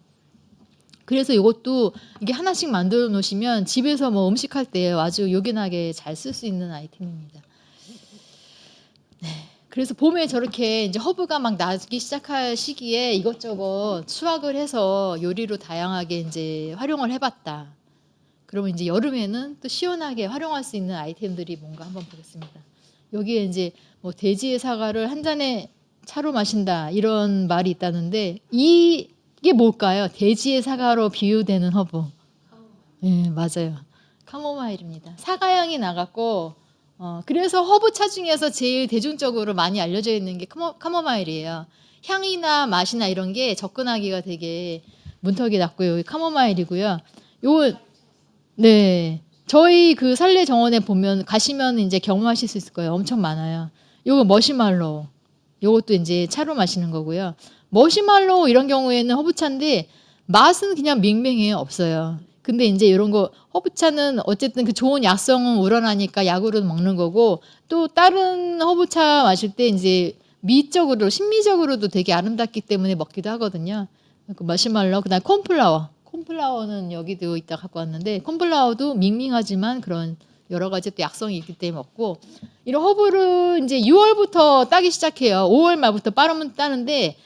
그래서 이것도 이게 하나씩 만들어 놓으시면 집에서 뭐 음식할 때 아주 요긴하게 잘 쓸 수 있는 아이템입니다. 네. 그래서 봄에 저렇게 이제 허브가 막 나기 시작할 시기에 이것저것 수확을 해서 요리로 다양하게 이제 활용을 해봤다. 그러면 이제 여름에는 또 시원하게 활용할 수 있는 아이템들이 뭔가 한번 보겠습니다. 여기에 이제 뭐 돼지의 사과를 한 잔에 차로 마신다 이런 말이 있다는데 이게 뭘까요? 돼지의 사과로 비유되는 허브. 네, 맞아요. 카모마일입니다. 사과향이 나갖고 그래서 허브차 중에서 제일 대중적으로 많이 알려져 있는 게 카모마일이에요. 향이나 맛이나 이런 게 접근하기가 되게 문턱이 낮고요. 여기 카모마일이고요. 요 네. 저희 그 산례 정원에 보면 가시면 이제 경험하실 수 있을 거예요. 엄청 많아요. 요거 머시말로우. 요것도 이제 차로 마시는 거고요. 머시말로우 이런 경우에는 허브차인데 맛은 그냥 밍밍해요. 없어요. 근데 이제 이런 거 허브차는 어쨌든 그 좋은 약성은 우러나니까 약으로 먹는 거고 또 다른 허브차 마실 때 이제 미적으로 심미적으로도 되게 아름답기 때문에 먹기도 하거든요. 그 머시말로우 그다음 콘플라워는 여기도 이따 갖고 왔는데 콘플라워도 밍밍하지만 그런 여러 가지 또 약성이 있기 때문에 먹고 이런 허브를 이제 6월부터 따기 시작해요. 5월 말부터 빠르면 따는데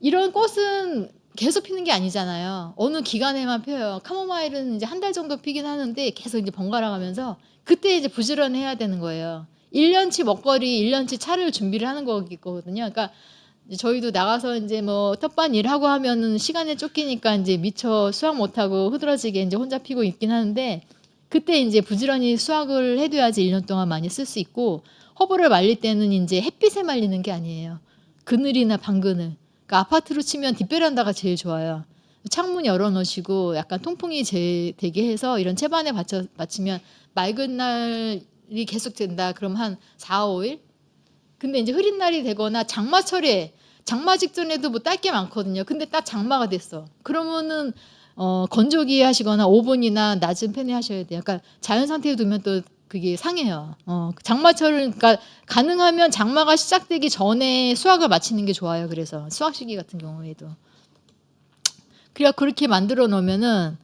이런 꽃은 계속 피는 게 아니잖아요. 어느 기간에만 펴요. 카모마일은 이제 한 달 정도 피긴 하는데 계속 이제 번갈아 가면서 그때 이제 부지런해야 되는 거예요. 1년치 먹거리, 1년치 차를 준비를 하는 거거든요. 그러니까 저희도 나가서 이제 뭐 텃밭 일하고 하면은 시간에 쫓기니까 이제 미처 수확 못하고 흐드러지게 이제 혼자 피고 있긴 하는데 그때 이제 부지런히 수확을 해둬야지 1년 동안 많이 쓸 수 있고 허브를 말릴 때는 이제 햇빛에 말리는 게 아니에요. 그늘이나 방그늘. 그러니까 아파트로 치면 뒷베란다가 제일 좋아요. 창문 열어놓으시고 약간 통풍이 되게 해서 이런 채반에 받치면 맑은 날이 계속 된다. 그럼 한 4, 5일? 근데 이제 흐린 날이 되거나 장마철에 장마 직전에도 뭐 딸 게 많거든요. 근데 딱 장마가 됐어. 그러면은 건조기 하시거나 오븐이나 낮은 팬에 하셔야 돼요. 그러니까 자연 상태에 두면 또 그게 상해요. 장마철은 그러니까 가능하면 장마가 시작되기 전에 수확을 마치는 게 좋아요. 그래서 수확 시기 같은 경우에도. 그래야 그렇게 만들어 놓으면은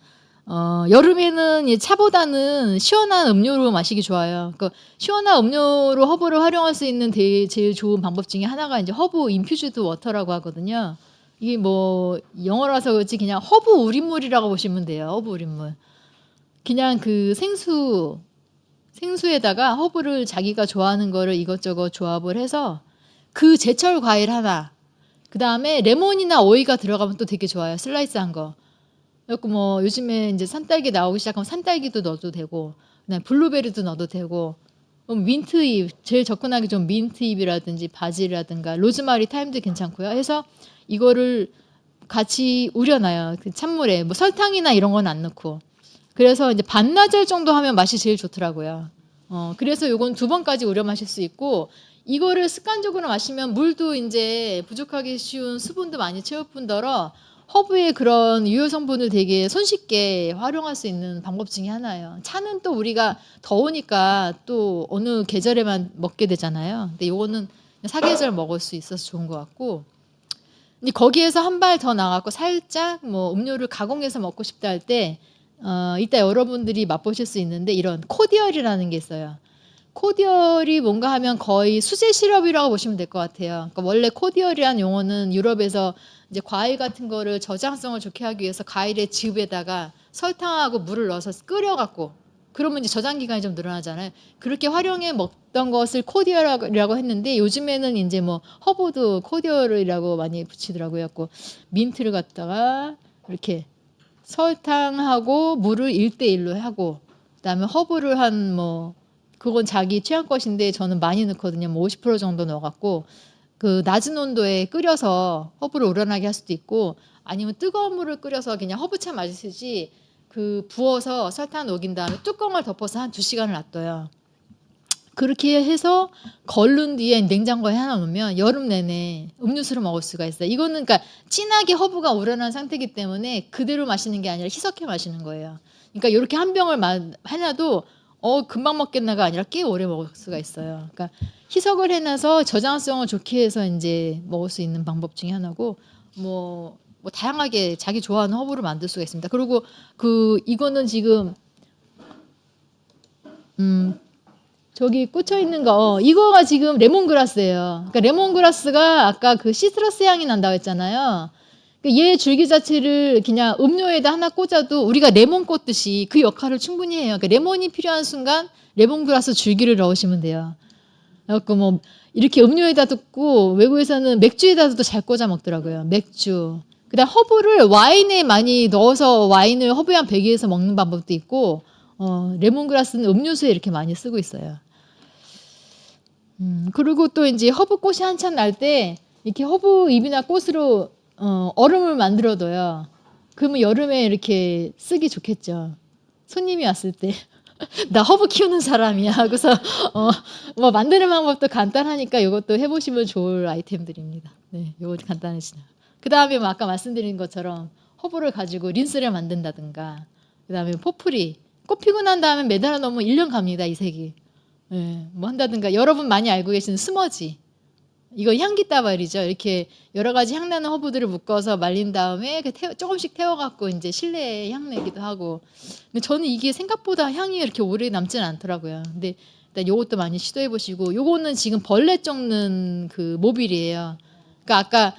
여름에는 이 차보다는 시원한 음료로 마시기 좋아요. 그러니까 시원한 음료로 허브를 활용할 수 있는 제일 좋은 방법 중에 하나가 이제 허브 인퓨즈드 워터라고 하거든요. 이게 뭐 영어라서 그렇지 그냥 허브 우린물이라고 보시면 돼요. 허브 우린물. 그냥 그 생수에다가 허브를 자기가 좋아하는 거를 이것저것 조합을 해서 그 제철 과일 하나, 그 다음에 레몬이나 오이가 들어가면 또 되게 좋아요. 슬라이스한 거. 그래갖고 뭐 요즘에 이제 산딸기 나오기 시작하면 산딸기도 넣어도 되고, 그다음에 블루베리도 넣어도 되고, 민트잎 제일 접근하기 좀 민트잎이라든지 바질이라든가 로즈마리 타임도 괜찮고요. 해서 이거를 같이 우려놔요. 그 찬물에 뭐 설탕이나 이런 건 안 넣고. 그래서 이제 반나절 정도 하면 맛이 제일 좋더라고요. 그래서 요건 2번까지 우려 마실 수 있고, 이거를 습관적으로 마시면 물도 이제 부족하기 쉬운 수분도 많이 채울 뿐더러 허브의 그런 유효 성분을 되게 손쉽게 활용할 수 있는 방법 중에 하나예요. 차는 또 우리가 더우니까 또 어느 계절에만 먹게 되잖아요. 근데 요거는 사계절 먹을 수 있어서 좋은 것 같고, 근데 거기에서 한 발 더 나가고 살짝 뭐 음료를 가공해서 먹고 싶다 할 때 이따 여러분들이 맛보실 수 있는데 이런 코디얼이라는 게 있어요. 코디얼이 뭔가 하면 거의 수제 시럽이라고 보시면 될 것 같아요. 그러니까 원래 코디얼이라는 용어는 유럽에서 이제 과일 같은 거를 저장성을 좋게 하기 위해서 과일의 즙에다가 설탕하고 물을 넣어서 끓여갖고 그러면 이제 저장 기간이 좀 늘어나잖아요. 그렇게 활용해 먹던 것을 코디얼이라고 했는데 요즘에는 이제 뭐 허브도 코디얼이라고 많이 붙이더라고요. 그래서 민트를 갖다가 이렇게 설탕하고 물을 1대1로 하고 그다음에 허브를 한 뭐 그건 자기 취향 것인데 저는 많이 넣거든요. 뭐 50% 정도 넣어갖고 그 낮은 온도에 끓여서 허브를 우러나게 할 수도 있고 아니면 뜨거운 물을 끓여서 그냥 허브차 마시듯이 그 부어서 설탕 녹인 다음에 뚜껑을 덮어서 한 2시간을 놔둬요. 그렇게 해서 걸른 뒤에 냉장고에 하나 놓으면 여름 내내 음료수로 먹을 수가 있어요. 이거는 그러니까 진하게 허브가 우러난 상태이기 때문에 그대로 마시는 게 아니라 희석해 마시는 거예요. 그러니까 이렇게 한 병을 해놔도 금방 먹겠나가 아니라 꽤 오래 먹을 수가 있어요. 그러니까 희석을 해놔서 저장성을 좋게 해서 이제 먹을 수 있는 방법 중에 하나고 뭐 다양하게 자기 좋아하는 허브를 만들 수가 있습니다. 그리고 이거는 지금 저기 꽂혀 있는 거 이거가 지금 레몬그라스예요. 그러니까 레몬그라스가 아까 그 시트러스 향이 난다고 했잖아요. 얘 줄기 자체를 그냥 음료에다 하나 꽂아도 우리가 레몬 꽂듯이 그 역할을 충분히 해요. 그러니까 레몬이 필요한 순간 레몬그라스 줄기를 넣으시면 돼요. 그래갖고 뭐 이렇게 음료에다 붓고 외국에서는 맥주에다도 잘 꽂아 먹더라고요. 맥주. 그다음 허브를 와인에 많이 넣어서 와인을 허브향 배기 위해서 먹는 방법도 있고 레몬그라스는 음료수에 이렇게 많이 쓰고 있어요. 그리고 또 이제 허브 꽃이 한참 날 때 이렇게 허브 잎이나 꽃으로 얼음을 만들어둬요. 그러면 여름에 이렇게 쓰기 좋겠죠. 손님이 왔을 때. 나 허브 키우는 사람이야. 그래서 뭐 만드는 방법도 간단하니까 이것도 해보시면 좋을 아이템들입니다. 네, 이거 간단해지네요. 그 다음에 뭐 아까 말씀드린 것처럼 허브를 가지고 린스를 만든다든가, 그 다음에 포프리 꽃 피고 난 다음에 매달아 놓으면 1년 갑니다. 이 색이. 네, 뭐 한다든가 여러분 많이 알고 계시는 스머지. 이거 향기 따발이죠. 이렇게 여러 가지 향나는 허브들을 묶어서 말린 다음에 조금씩 태워갖고 이제 실내에 향 내기도 하고. 근데 저는 이게 생각보다 향이 이렇게 오래 남지는 않더라고요. 근데 일단 요것도 많이 시도해 보시고, 요거는 지금 벌레 쫓는 그 모빌이에요. 그러니까 아까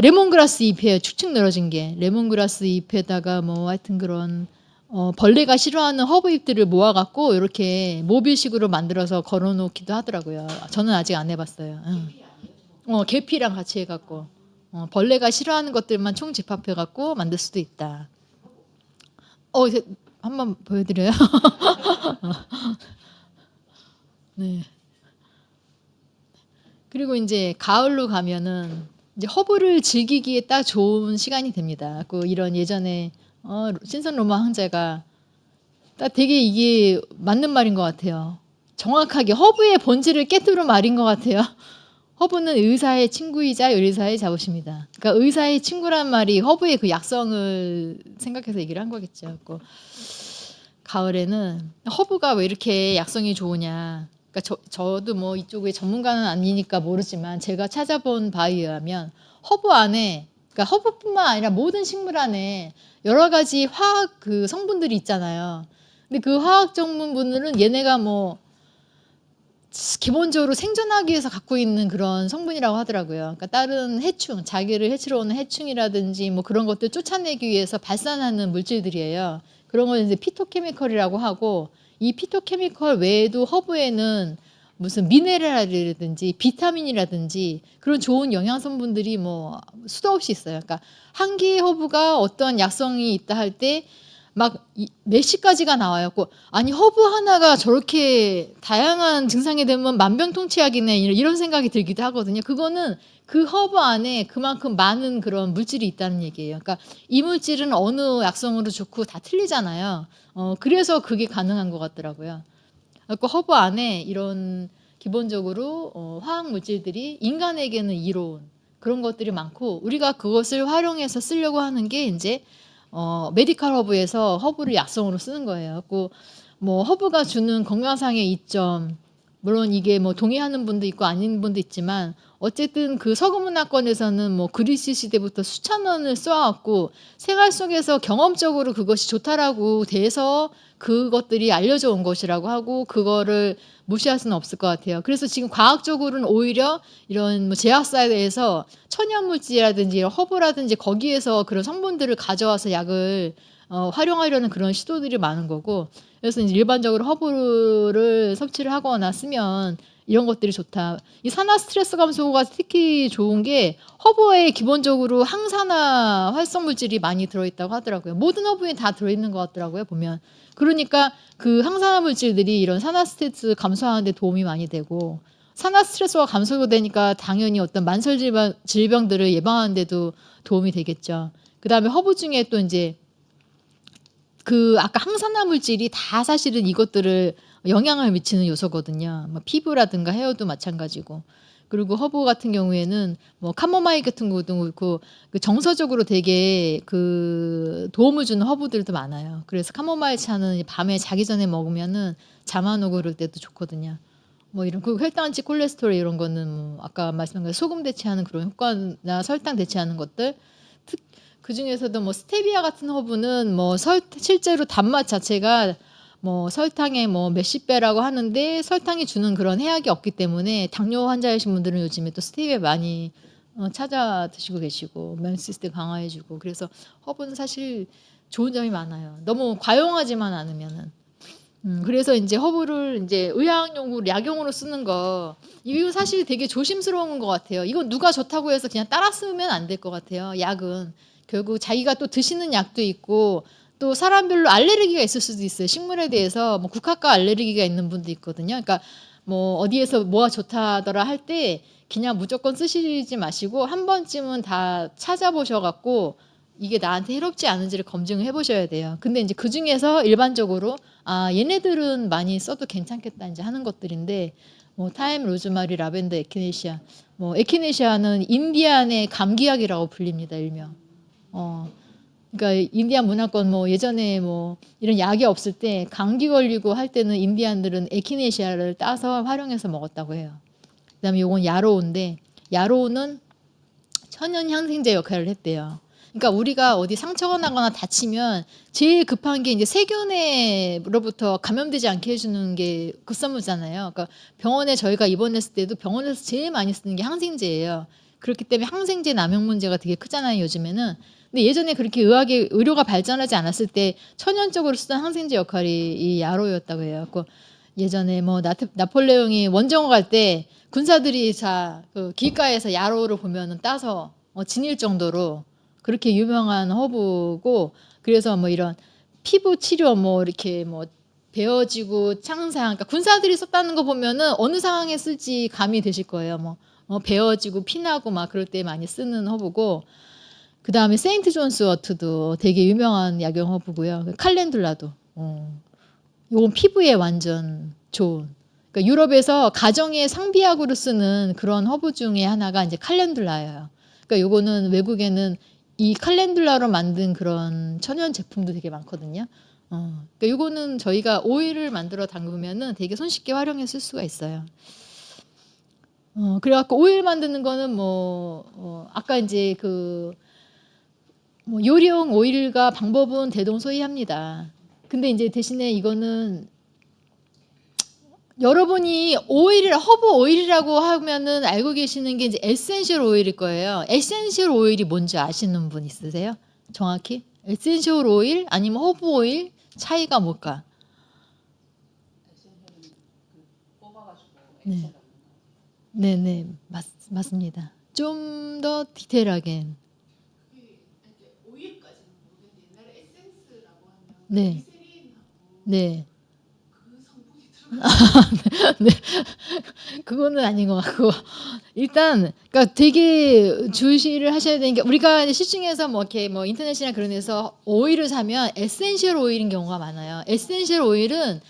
레몬그라스 잎이에요. 축축 늘어진 게 레몬그라스 잎에다가 뭐 하여튼 그런 벌레가 싫어하는 허브 잎들을 모아갖고 이렇게 모빌식으로 만들어서 걸어놓기도 하더라고요. 저는 아직 안 해봤어요. 계피랑 같이 해갖고 벌레가 싫어하는 것들만 총 집합해갖고 만들 수도 있다. 한번 보여드려요. 네. 그리고 이제 가을로 가면은 이제 허브를 즐기기에 딱 좋은 시간이 됩니다. 그 이런 예전에 신선 로마 황제가 딱 되게 이게 맞는 말인 것 같아요. 정확하게 허브의 본질을 깨뜨려 말인 것 같아요. 허브는 의사의 친구이자 의사의 자부심이다. 그러니까 의사의 친구란 말이 허브의 그 약성을 생각해서 얘기를 한 거겠죠. 그 가을에는 허브가 왜 이렇게 약성이 좋으냐. 그러니까 저도 뭐 이쪽의 전문가는 아니니까 모르지만 제가 찾아본 바에 의하면 허브 안에, 그러니까 허브뿐만 아니라 모든 식물 안에 여러 가지 화학 그 성분들이 있잖아요. 근데 그 화학 성분들은 얘네가 뭐 기본적으로 생존하기 위해서 갖고 있는 그런 성분이라고 하더라고요. 그러니까 다른 해충, 자기를 해치러 오는 해충이라든지 뭐 그런 것들 쫓아내기 위해서 발산하는 물질들이에요. 그런 걸 이제 피토케미컬이라고 하고, 이 피토케미컬 외에도 허브에는 무슨 미네랄이라든지 비타민이라든지 그런 좋은 영양 성분들이 뭐 수도 없이 있어요. 그러니까 한 개의 허브가 어떤 약성이 있다 할 때 막 몇십 가지가 나와요. 아니 허브 하나가 저렇게 다양한 증상이 되면 만병통치약이네 이런 생각이 들기도 하거든요. 그거는 그 허브 안에 그만큼 많은 그런 물질이 있다는 얘기예요. 그러니까 이 물질은 어느 약성으로 좋고 다 틀리잖아요. 그래서 그게 가능한 것 같더라고요. 그러니까 허브 안에 이런 기본적으로 화학 물질들이 인간에게는 이로운 그런 것들이 많고, 우리가 그것을 활용해서 쓰려고 하는 게 이제 메디컬 허브에서 허브를 약성으로 쓰는 거예요. 뭐 허브가 주는 건강상의 이점, 물론 이게 뭐 동의하는 분도 있고 아닌 분도 있지만 어쨌든 그 서구 문화권에서는 뭐 그리스 시대부터 수천 원을 쏘아왔고 생활 속에서 경험적으로 그것이 좋다라고 돼서 그것들이 알려져 온 것이라고 하고 그거를 무시할 수는 없을 것 같아요. 그래서 지금 과학적으로는 오히려 이런 뭐 제약사에 대해서 천연물질이라든지 이런 허브라든지 거기에서 그런 성분들을 가져와서 약을 활용하려는 그런 시도들이 많은 거고, 그래서 이제 일반적으로 허브를 섭취를 하거나 쓰면 이런 것들이 좋다. 이 산화 스트레스 감소가 특히 좋은 게 허브에 기본적으로 항산화 활성 물질이 많이 들어있다고 하더라고요. 모든 허브에 다 들어있는 것 같더라고요, 보면. 그러니까 그 항산화 물질들이 이런 산화 스트레스 감소하는 데 도움이 많이 되고, 산화 스트레스가 감소되니까 당연히 어떤 만성 질병들을 예방하는 데도 도움이 되겠죠. 그다음에 허브 중에 또 이제 그 아까 항산화 물질이 다 사실은 이것들을 영향을 미치는 요소거든요. 뭐 피부라든가 헤어도 마찬가지고. 그리고 허브 같은 경우에는 뭐 카모마일 같은 것도 그렇고 그 정서적으로 되게 그 도움을 주는 허브들도 많아요. 그래서 카모마일 차는 밤에 자기 전에 먹으면은 잠 안 오고 그럴 때도 좋거든요. 뭐 이런 그 혈당치 콜레스테롤 이런 거는 뭐 아까 말씀한 거 소금 대체하는 그런 효과나 설탕 대체하는 것들, 그 중에서도 뭐 스테비아 같은 허브는 뭐 실제로 단맛 자체가 뭐 설탕의 뭐 몇십 배라고 하는데 설탕이 주는 그런 해악이 없기 때문에 당뇨 환자이신 분들은 요즘에 또 스테비아 많이 찾아 드시고 계시고 면 시스템 강화해주고, 그래서 허브는 사실 좋은 점이 많아요. 너무 과용하지만 않으면은. 그래서 이제 허브를 이제 의학용으로 약용으로 쓰는 거, 이거 사실 되게 조심스러운 것 같아요. 이건 누가 좋다고 해서 그냥 따라 쓰면 안 될 것 같아요. 약은 결국 자기가 또 드시는 약도 있고 또 사람별로 알레르기가 있을 수도 있어요. 식물에 대해서 뭐 국화과 알레르기가 있는 분도 있거든요. 그러니까 뭐 어디에서 뭐가 좋다더라 할 때 그냥 무조건 쓰시지 마시고 한 번쯤은 다 찾아보셔갖고 이게 나한테 해롭지 않은지를 검증을 해보셔야 돼요. 근데 이제 그 중에서 일반적으로 얘네들은 많이 써도 괜찮겠다 이제 하는 것들인데, 뭐 타임, 로즈마리, 라벤더, 에키네시아, 뭐 에키네시아는 인디안의 감기약이라고 불립니다, 일명. 그러니까 인디안 문화권 뭐 예전에 뭐 이런 약이 없을 때 감기 걸리고 할 때는 인디안들은 에키네시아를 따서 활용해서 먹었다고 해요. 그다음에 요건 야로우인데 야로우는 천연 향생제 역할을 했대요. 그러니까 우리가 어디 상처가 나거나 다치면 제일 급한 게 이제 세균으로부터 감염되지 않게 해주는 게 급선무잖아요. 그러니까 병원에 저희가 입원했을 때도 병원에서 제일 많이 쓰는 게 항생제예요. 그렇기 때문에 항생제 남용 문제가 되게 크잖아요, 요즘에는. 근데 예전에 그렇게 의료가 발전하지 않았을 때 천연적으로 쓰던 항생제 역할이 이 야로였다고 해요. 예전에 뭐 나폴레옹이 원정을 갈 때 군사들이 그 길가에서 야로를 보면은 따서 지닐 정도로 그렇게 유명한 허브고, 그래서 뭐 이런 피부 치료 뭐 이렇게 뭐 베어지고 창상, 그러니까 군사들이 썼다는 거 보면은 어느 상황에 쓸지 감이 되실 거예요. 뭐 베어지고 피나고 막 그럴 때 많이 쓰는 허브고, 그 다음에 세인트 존스 워트도 되게 유명한 약용 허브고요. 칼렌둘라도. 요건 피부에 완전 좋은. 그러니까 유럽에서 가정의 상비약으로 쓰는 그런 허브 중에 하나가 이제 칼렌둘라예요. 그러니까 요거는 외국에는 이 칼렌둘라로 만든 그런 천연 제품도 되게 많거든요. 그러니까 요거는 저희가 오일을 만들어 담그면은 되게 손쉽게 활용해 쓸 수가 있어요. 그래갖고 오일 만드는 거는 아까 이제 뭐 요리용 오일과 방법은 대동소이합니다. 근데 이제 대신에 이거는 여러분이 허브 오일이라고 하면은 알고 계시는 게 이제 에센셜 오일일 거예요. 에센셜 오일이 뭔지 아시는 분 있으세요? 정확히? 에센셜 오일 아니면 허브 오일 차이가 뭘까? 네. 네네, 맞습니다. 좀 더 디테일하게. 오일까지는 모르겠는데 옛날에 에센스라고 하면 네. 글리세린하고 네. 그 성분이 들어가. 네. 그거는 아닌 것 같고. 일단, 그러니까 되게 주시를 하셔야 되는 게, 우리가 시중에서 뭐 이렇게 뭐 인터넷이나 그런 데서 오일을 사면 에센셜 오일인 경우가 많아요. 에센셜 오일은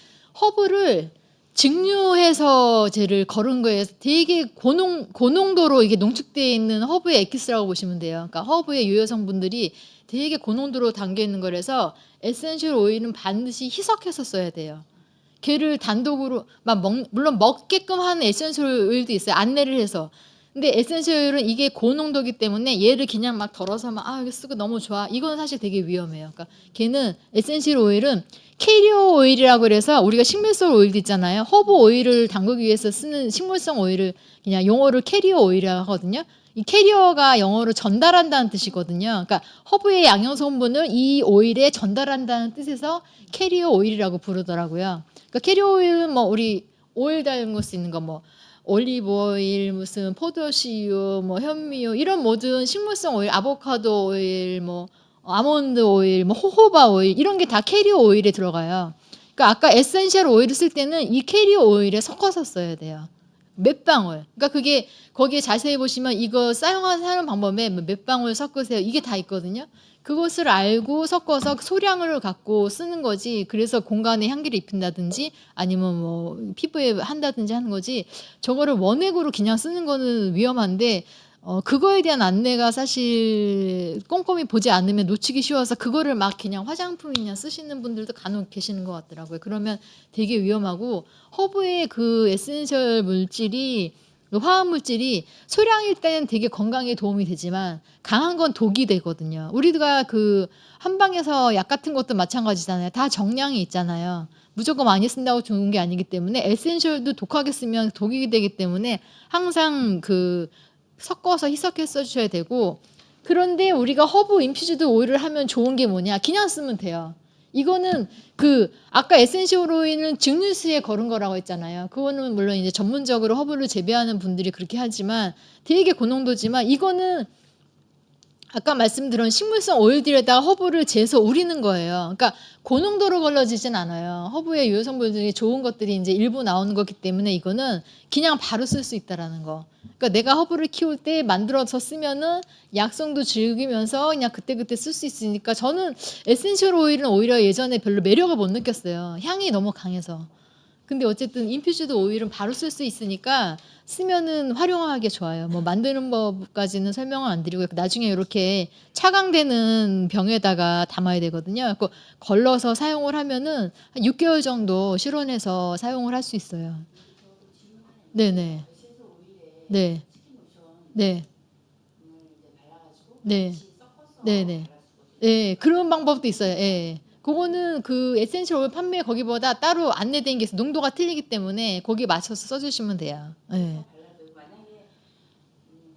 허브를 증류해서 쟤를 거른 거에 되게 고농도로 이게 농축되어 있는 허브의 엑기스라고 보시면 돼요. 그러니까 허브의 유효 성분들이 되게 고농도로 담겨 있는 거라서 에센셜 오일은 반드시 희석해서 써야 돼요. 걔를 단독으로 물론 먹게끔 하는 에센셜 오일도 있어요. 안내를 해서. 근데 에센셜 오일은 이게 고농도기 때문에 얘를 그냥 막 덜어서 이거 쓰고 너무 좋아. 이건 사실 되게 위험해요. 그러니까 걔는 에센셜 오일은 캐리어 오일이라고 그래서 우리가 식물성 오일도 있잖아요. 허브 오일을 담그기 위해서 쓰는 식물성 오일을 그냥 용어를 캐리어 오일이라고 하거든요. 이 캐리어가 영어로 전달한다는 뜻이거든요. 그러니까 허브의 양용 성분을 이 오일에 전달한다는 뜻에서 캐리어 오일이라고 부르더라고요. 그러니까 캐리어 오일은 뭐 우리 오일 담글 수 있는 거 뭐 올리브 오일, 무슨 포도씨유, 뭐 현미유 이런 모든 식물성 오일, 아보카도 오일, 뭐 아몬드 오일, 뭐 호호바 오일 이런 게 다 캐리어 오일에 들어가요. 그러니까 아까 에센셜 오일을 쓸 때는 이 캐리어 오일에 섞어서 써야 돼요. 몇 방울. 그러니까 그게 거기에 자세히 보시면 이거 사용하는 방법에 몇 방울 섞으세요. 이게 다 있거든요. 그것을 알고 섞어서 소량을 갖고 쓰는 거지. 그래서 공간에 향기를 입힌다든지 아니면 뭐 피부에 한다든지 하는 거지. 저거를 원액으로 그냥 쓰는 거는 위험한데 그거에 대한 안내가 사실 꼼꼼히 보지 않으면 놓치기 쉬워서 그거를 막 그냥 화장품이냐 쓰시는 분들도 간혹 계시는 것 같더라고요. 그러면 되게 위험하고 허브의 그 에센셜 물질이 화학 물질이 소량일 때는 되게 건강에 도움이 되지만 강한 건 독이 되거든요. 우리가 그 한방에서 약 같은 것도 마찬가지잖아요. 다 정량이 있잖아요. 무조건 많이 쓴다고 좋은 게 아니기 때문에 에센셜도 독하게 쓰면 독이 되기 때문에 항상 섞어서 희석해서 주셔야 되고, 그런데 우리가 허브 인퓨즈드 오일을 하면 좋은 게 뭐냐? 그냥 쓰면 돼요. 이거는 아까 에센셜 오일은 증류수에 거른 거라고 했잖아요. 그거는 물론 이제 전문적으로 허브를 재배하는 분들이 그렇게 하지만 되게 고농도지만 이거는 아까 말씀드린 식물성 오일들에다가 허브를 재서 우리는 거예요. 그러니까 고농도로 걸러지진 않아요. 허브의 유효 성분들이 좋은 것들이 이제 일부 나오는 거기 때문에 이거는 그냥 바로 쓸 수 있다라는 거. 그러니까 내가 허브를 키울 때 만들어서 쓰면은 약성도 즐기면서 그냥 그때그때 쓸 수 있으니까 저는 에센셜 오일은 오히려 예전에 별로 매력을 못 느꼈어요. 향이 너무 강해서. 근데 어쨌든 인퓨즈드 오일은 바로 쓸 수 있으니까 쓰면은 활용하기 좋아요. 뭐 만드는 법까지는 설명을 안 드리고 나중에 이렇게 차광되는 병에다가 담아야 되거든요. 그 걸러서 사용을 하면은 한 6개월 정도 실온해서 사용을 할 수 있어요. 네네. 네. 네. 네. 네네. 네. 그런 방법도 있어요. 예. 그거는 그 에센셜 오일 판매 거기보다 따로 안내된 게 있어요. 농도가 틀리기 때문에 거기에 맞춰서 써주시면 돼요. 예. 발라도 만약에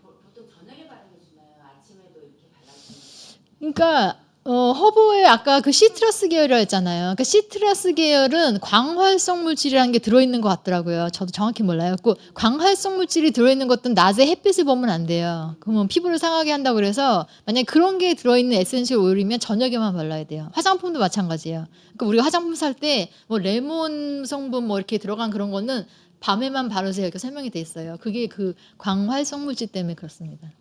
보통 저녁에 바르는 주나요? 아침에도 이렇게 발라주나요? 그러니까 허브에 아까 그 시트러스 계열이라 했잖아요. 그러니까 시트러스 계열은 광활성 물질이라는 게 들어있는 것 같더라고요. 저도 정확히 몰라요. 그 광활성 물질이 들어있는 것들은 낮에 햇빛을 보면 안 돼요. 그러면 피부를 상하게 한다고 그래서 만약에 그런 게 들어있는 에센셜 오일이면 저녁에만 발라야 돼요. 화장품도 마찬가지예요. 그러니까 우리가 화장품 살 때 뭐 레몬 성분 뭐 이렇게 들어간 그런 거는 밤에만 바르세요. 이렇게 설명이 돼 있어요. 그게 그 광활성 물질 때문에 그렇습니다.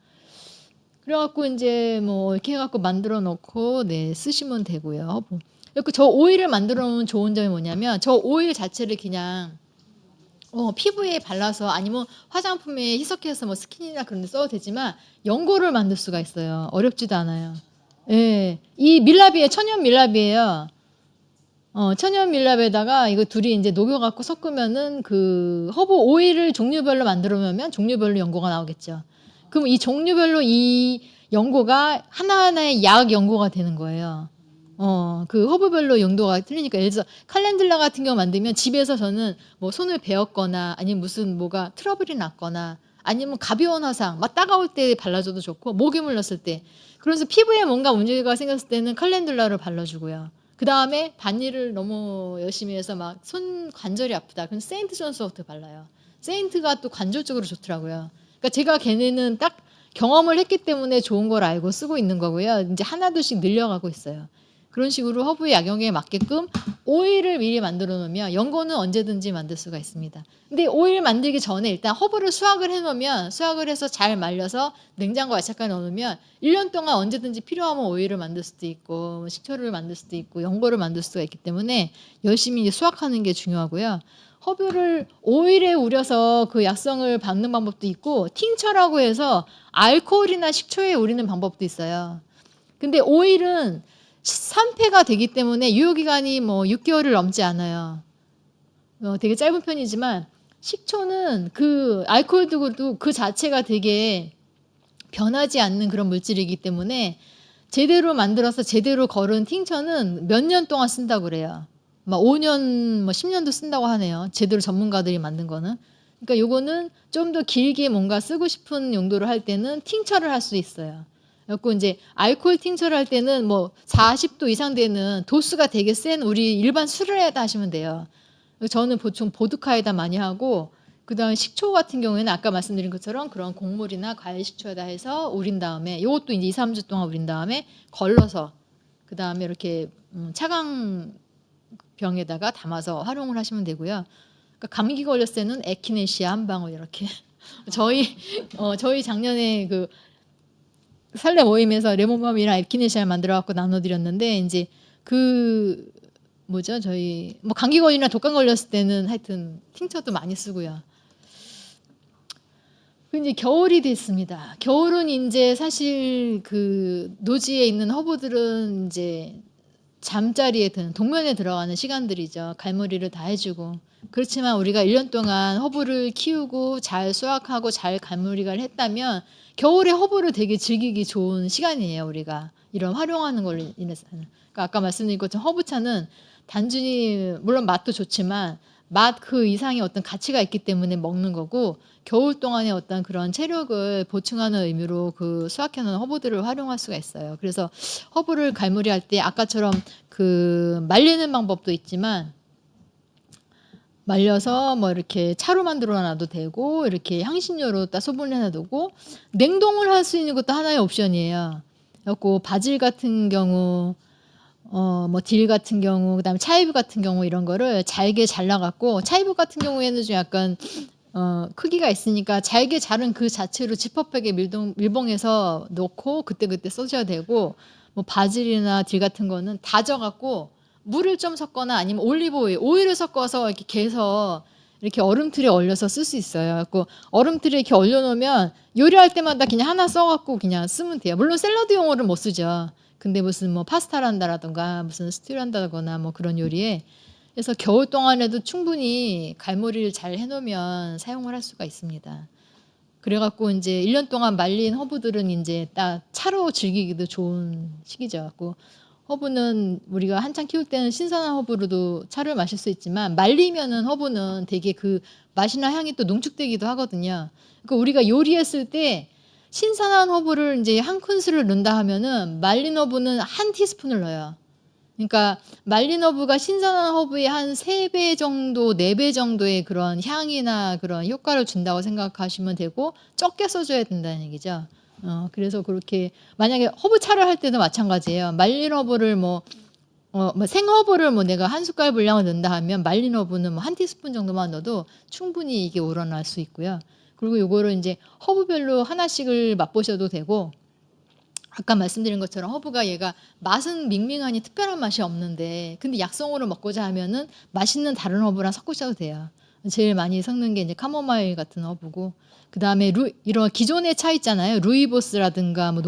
그래갖고 이제 뭐 이렇게 해갖고 만들어 놓고 네 쓰시면 되고요. 허브. 그리고 저 오일을 만들어 놓은 좋은 점이 뭐냐면 저 오일 자체를 그냥 피부에 발라서 아니면 화장품에 희석해서 뭐 스킨이나 그런 데 써도 되지만 연고를 만들 수가 있어요. 어렵지도 않아요. 예. 이 밀랍이에요. 천연 밀랍이에요. 천연 밀랍에다가 이거 둘이 이제 녹여갖고 섞으면은 그 허브 오일을 종류별로 만들어 놓으면 종류별로 연고가 나오겠죠. 그럼 이 종류별로 이 연고가 하나하나의 약 연고가 되는 거예요. 그 허브별로 용도가 틀리니까 예를 들어서 칼렌듈라 같은 경우 만들면 집에서 저는 뭐 손을 베었거나 아니면 무슨 뭐가 트러블이 났거나 아니면 가벼운 화상 막 따가울 때 발라줘도 좋고 목에 물렸을 때 그래서 피부에 뭔가 문제가 생겼을 때는 칼렌듈라를 발라주고요. 그 다음에 반일을 너무 열심히 해서 막 손 관절이 아프다. 그럼 세인트 존스워터 발라요. 세인트가 또 관절 쪽으로 좋더라고요. 그러니까 제가 걔네는 딱 경험을 했기 때문에 좋은 걸 알고 쓰고 있는 거고요. 이제 하나둘씩 늘려가고 있어요. 그런 식으로 허브의 약용에 맞게끔 오일을 미리 만들어 놓으면 연고는 언제든지 만들 수가 있습니다. 근데 오일 만들기 전에 일단 허브를 수확을 해 놓으면 수확을 해서 잘 말려서 냉장고 야채가에 넣어 놓으면 1년 동안 언제든지 필요하면 오일을 만들 수도 있고 식초를 만들 수도 있고 연고를 만들 수가 있기 때문에 열심히 이제 수확하는 게 중요하고요. 허브를 오일에 우려서 그 약성을 받는 방법도 있고 팅처라고 해서 알코올이나 식초에 우리는 방법도 있어요. 근데 오일은 산패가 되기 때문에 유효기간이 뭐 6개월을 넘지 않아요. 되게 짧은 편이지만 식초는 그 알코올도 그 자체가 되게 변하지 않는 그런 물질이기 때문에 제대로 만들어서 제대로 걸은 팅처는 몇 년 동안 쓴다고 그래요. 막 5년, 뭐 10년도 쓴다고 하네요. 제대로 전문가들이 만든 거는. 그러니까 요거는 좀 더 길게 뭔가 쓰고 싶은 용도를 할 때는 팅처를 할 수 있어요. 그래서 이제 알코올 팅처를 할 때는 뭐 40도 이상 되는 도수가 되게 센 우리 일반 술에다 하시면 돼요. 저는 보통 보드카에다 많이 하고 그다음 식초 같은 경우에는 아까 말씀드린 것처럼 그런 곡물이나 과일 식초에다 해서 우린 다음에 이것도 이제 2, 3주 동안 우린 다음에 걸러서 그다음에 이렇게 차강 병에다가 담아서 활용을 하시면 되고요. 그러니까 감기 걸렸을 때는 에키네시아 한 방울 이렇게 저희 작년에 그 살레 모임에서 레몬밤이랑 에키네시아를 만들어 갖고 나눠드렸는데 이제 그 뭐죠 저희 뭐 감기 걸리나 독감 걸렸을 때는 하여튼 팅처도 많이 쓰고요. 이제 겨울이 됐습니다. 겨울은 이제 사실 그 노지에 있는 허브들은 이제 잠자리에 드는 동면에 들어가는 시간들이죠. 갈무리를 다 해주고 그렇지만 우리가 1년 동안 허브를 키우고 잘 수확하고 잘 갈무리를 했다면 겨울에 허브를 되게 즐기기 좋은 시간이에요. 우리가 이런 활용하는 걸로 인해서는. 그러니까 아까 말씀드린 것처럼 허브차는 단순히 물론 맛도 좋지만 맛 그 이상의 어떤 가치가 있기 때문에 먹는 거고 겨울 동안의 어떤 그런 체력을 보충하는 의미로 그 수확해놓은 허브들을 활용할 수가 있어요. 그래서 허브를 갈무리할 때 아까처럼 그 말리는 방법도 있지만 말려서 뭐 이렇게 차로 만들어 놔도 되고 이렇게 향신료로 딱 소분해 놔두고 냉동을 할 수 있는 것도 하나의 옵션이에요. 그래갖고 바질 같은 경우 뭐 딜 같은 경우 그다음에 차이브 같은 경우 이런 거를 잘게 잘라갖고 차이브 같은 경우에는 좀 약간 크기가 있으니까 잘게 자른 그 자체로 지퍼백에 밀봉해서 넣고 그때그때 써줘야 되고 뭐 바질이나 딜 같은 거는 다져갖고 물을 좀 섞거나 아니면 올리브 오일을 섞어서 이렇게 개서 이렇게 얼음틀에 얼려서 쓸 수 있어요. 그래서 얼음틀에 이렇게 얼려놓으면 요리할 때마다 그냥 하나 써갖고 그냥 쓰면 돼요. 물론 샐러드용으로는 못 쓰죠. 근데 무슨 뭐 파스타를 한다라든가 무슨 스튜를 한다거나 뭐 그런 요리에 그래서 겨울 동안에도 충분히 갈무리를 잘 해놓으면 사용을 할 수가 있습니다. 그래갖고 이제 1년 동안 말린 허브들은 이제 딱 차로 즐기기도 좋은 시기죠. 그 허브는 우리가 한창 키울 때는 신선한 허브로도 차를 마실 수 있지만 말리면은 허브는 되게 그 맛이나 향이 또 농축되기도 하거든요. 그러니까 우리가 요리했을 때 신선한 허브를 이제 한 큰술을 넣는다 하면은 말린 허브는 한 티스푼을 넣어요. 그러니까 말린 허브가 신선한 허브의 한 3배 정도, 4배 정도의 그런 향이나 그런 효과를 준다고 생각하시면 되고 적게 써줘야 된다는 얘기죠. 그래서 그렇게 만약에 허브차를 할 때도 마찬가지예요. 말린 허브를 뭐 생허브를 뭐 내가 한 숟갈 분량을 넣는다 하면 말린 허브는 뭐 한 티스푼 정도만 넣어도 충분히 이게 우러날 수 있고요. 그리고 요거를 이제 허브별로 하나씩을 맛보셔도 되고, 아까 말씀드린 것처럼 허브가 얘가 맛은 밍밍하니 특별한 맛이 없는데 근데 약성으로 먹고자 하면은 맛있는 다른 허브랑 섞으셔도 돼요. 제일 많이 섞는 게 이제 카모마일 같은 허브고, 그다음에 이런 기존의 차 있잖아요. 루이보스라든가 뭐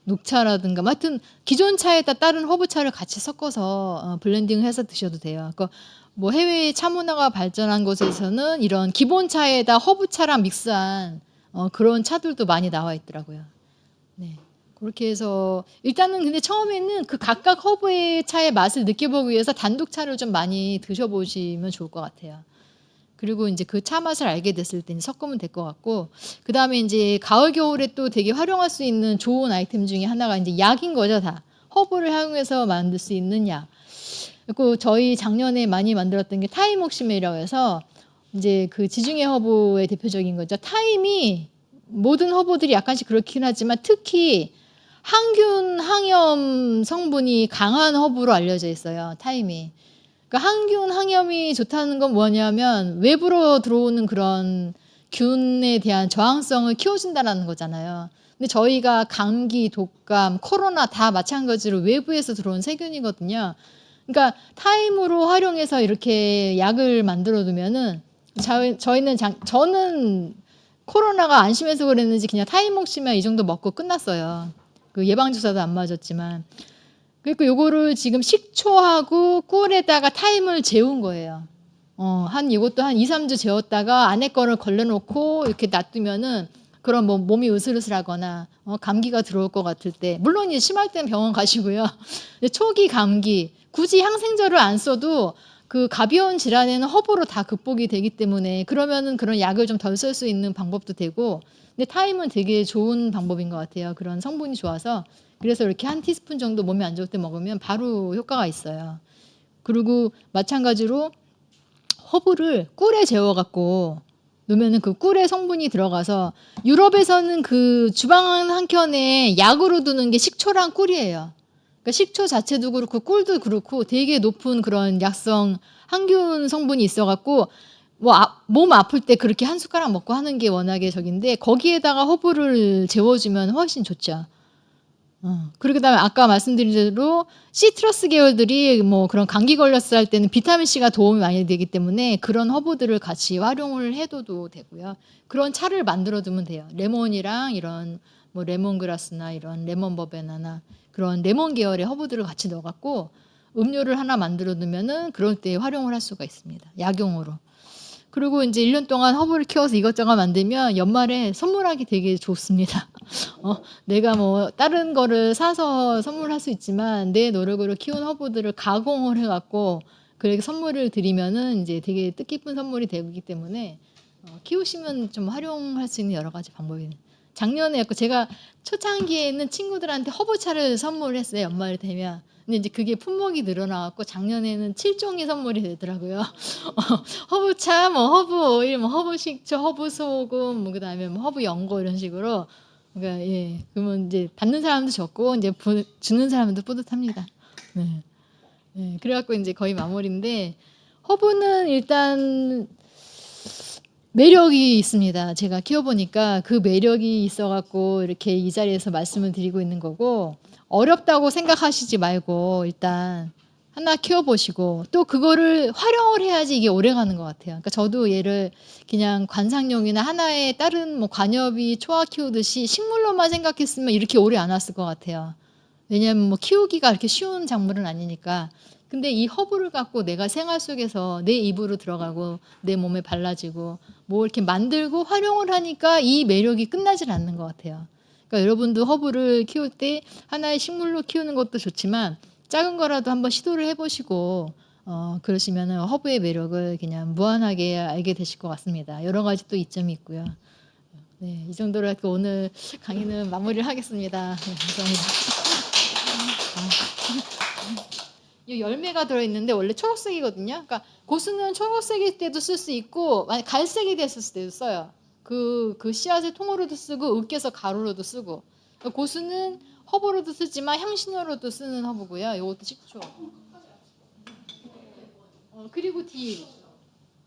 녹차라든가 뭐 하여튼 기존 차에다 다른 허브차를 같이 섞어서 블렌딩해서 드셔도 돼요. 그러니까 뭐 해외 차 문화가 발전한 곳에서는 이런 기본 차에다 허브차랑 믹스한 그런 차들도 많이 나와 있더라고요. 네. 그렇게 해서 일단은 근데 처음에는 그 각각 허브의 차의 맛을 느껴보기 위해서 단독 차를 좀 많이 드셔보시면 좋을 것 같아요. 그리고 이제 그 차 맛을 알게 됐을 때 섞으면 될 것 같고, 그 다음에 이제 가을 겨울에 또 되게 활용할 수 있는 좋은 아이템 중에 하나가 이제 약인 거죠. 다 허브를 활용해서 만들 수 있는 약. 그리고 저희 작년에 많이 만들었던 게 타임 옥시메이라고 해서 이제 그 지중해 허브의 대표적인 거죠. 타임이 모든 허브들이 약간씩 그렇긴 하지만 특히 항균 항염 성분이 강한 허브로 알려져 있어요. 타임이. 그러니까 항균 항염이 좋다는 건 뭐냐면 외부로 들어오는 그런 균에 대한 저항성을 키워준다는 거잖아요. 근데 저희가 감기, 독감, 코로나 다 마찬가지로 외부에서 들어온 세균이거든요. 그러니까 타임으로 활용해서 이렇게 약을 만들어 두면은 저는 코로나가 안심해서 그랬는지 그냥 타임 먹시면 이 정도 먹고 끝났어요. 그 예방주사도 안 맞았지만. 그러니까 요거를 지금 식초하고 꿀에다가 타임을 재운 거예요. 이것도 한 2, 3주 재웠다가 안에 거를 걸러놓고 이렇게 놔두면은 그런 뭐 몸이 으슬으슬하거나 감기가 들어올 것 같을 때, 물론 이제 심할 때는 병원 가시고요. 근데 초기 감기 굳이 항생제를 안 써도 그 가벼운 질환에는 허브로 다 극복이 되기 때문에 그러면은 그런 약을 좀 덜 쓸 수 있는 방법도 되고, 근데 타임은 되게 좋은 방법인 것 같아요. 그런 성분이 좋아서. 그래서 이렇게 한 티스푼 정도 몸에 안 좋을 때 먹으면 바로 효과가 있어요. 그리고 마찬가지로 허브를 꿀에 재워갖고 넣으면은 그 꿀의 성분이 들어가서, 유럽에서는 그 주방 한 켠에 약으로 두는 게 식초랑 꿀이에요. 그러니까 식초 자체도 그렇고 꿀도 그렇고 되게 높은 그런 약성 항균 성분이 있어갖고 뭐 몸 아플 때 그렇게 한 숟가락 먹고 하는 게 워낙에 적인데 거기에다가 허브를 재워주면 훨씬 좋죠. 그리고 그다음에 아까 말씀드린 대로 시트러스 계열들이 뭐 그런 감기 걸렸을 할 때는 비타민 C가 도움이 많이 되기 때문에 그런 허브들을 같이 활용을 해둬도 되고요. 그런 차를 만들어 두면 돼요. 레몬이랑 이런 뭐 레몬그라스나 이런 레몬 버베나나 그런 레몬 계열의 허브들을 같이 넣어갖고 음료를 하나 만들어 두면은 그럴 때 활용을 할 수가 있습니다. 약용으로. 그리고 이제 1년 동안 허브를 키워서 이것저것 만들면 연말에 선물하기 되게 좋습니다. 내가 뭐 다른 거를 사서 선물할 수 있지만 내 노력으로 키운 허브들을 가공을 해갖고 그렇게 선물을 드리면은 이제 되게 뜻깊은 선물이 되기 때문에 키우시면 좀 활용할 수 있는 여러 가지 방법이. 작년에 제가 초창기에는 친구들한테 허브차를 선물했어요. 연말이 되면. 근데 이제 그게 품목이 늘어나갖고 작년에는 7종이 선물이 되더라고요. 허브차, 뭐 허브 오일, 뭐 허브 식초, 허브 소금, 뭐 그다음에 뭐 허브 연고 이런 식으로. 그러니까 예, 그러면 이제 받는 사람도 적고 이제 주는 사람도 뿌듯합니다. 네. 네, 그래갖고 이제 거의 마무리인데, 허브는 일단 매력이 있습니다. 제가 키워보니까 그 매력이 있어갖고 이렇게 이 자리에서 말씀을 드리고 있는 거고, 어렵다고 생각하시지 말고 일단 하나 키워보시고 또 그거를 활용을 해야지 이게 오래가는 것 같아요. 그러니까 저도 얘를 그냥 관상용이나 하나의 다른 뭐 관엽이 초아 키우듯이 식물로만 생각했으면 이렇게 오래 안 왔을 것 같아요. 왜냐하면 뭐 키우기가 이렇게 쉬운 작물은 아니니까. 근데 이 허브를 갖고 내가 생활 속에서 내 입으로 들어가고 내 몸에 발라지고 뭐 이렇게 만들고 활용을 하니까 이 매력이 끝나질 않는 것 같아요. 그러니까 여러분도 허브를 키울 때 하나의 식물로 키우는 것도 좋지만 작은 거라도 한번 시도를 해보시고 그러시면은 허브의 매력을 그냥 무한하게 알게 되실 것 같습니다. 여러 가지 또 이점이 있고요. 네, 이 정도로 해서 오늘 강의는 마무리를 하겠습니다. 네, 감사합니다. 이 열매가 들어있는데 원래 초록색이거든요. 그러니까 고수는 초록색일 때도 쓸 수 있고 만약 갈색이 됐을 때도 써요. 그 씨앗을 통으로도 쓰고 으깨서 가루로도 쓰고. 고수는 허브로도 쓰지만 향신료로도 쓰는 허브고요. 이것도 식초. 그리고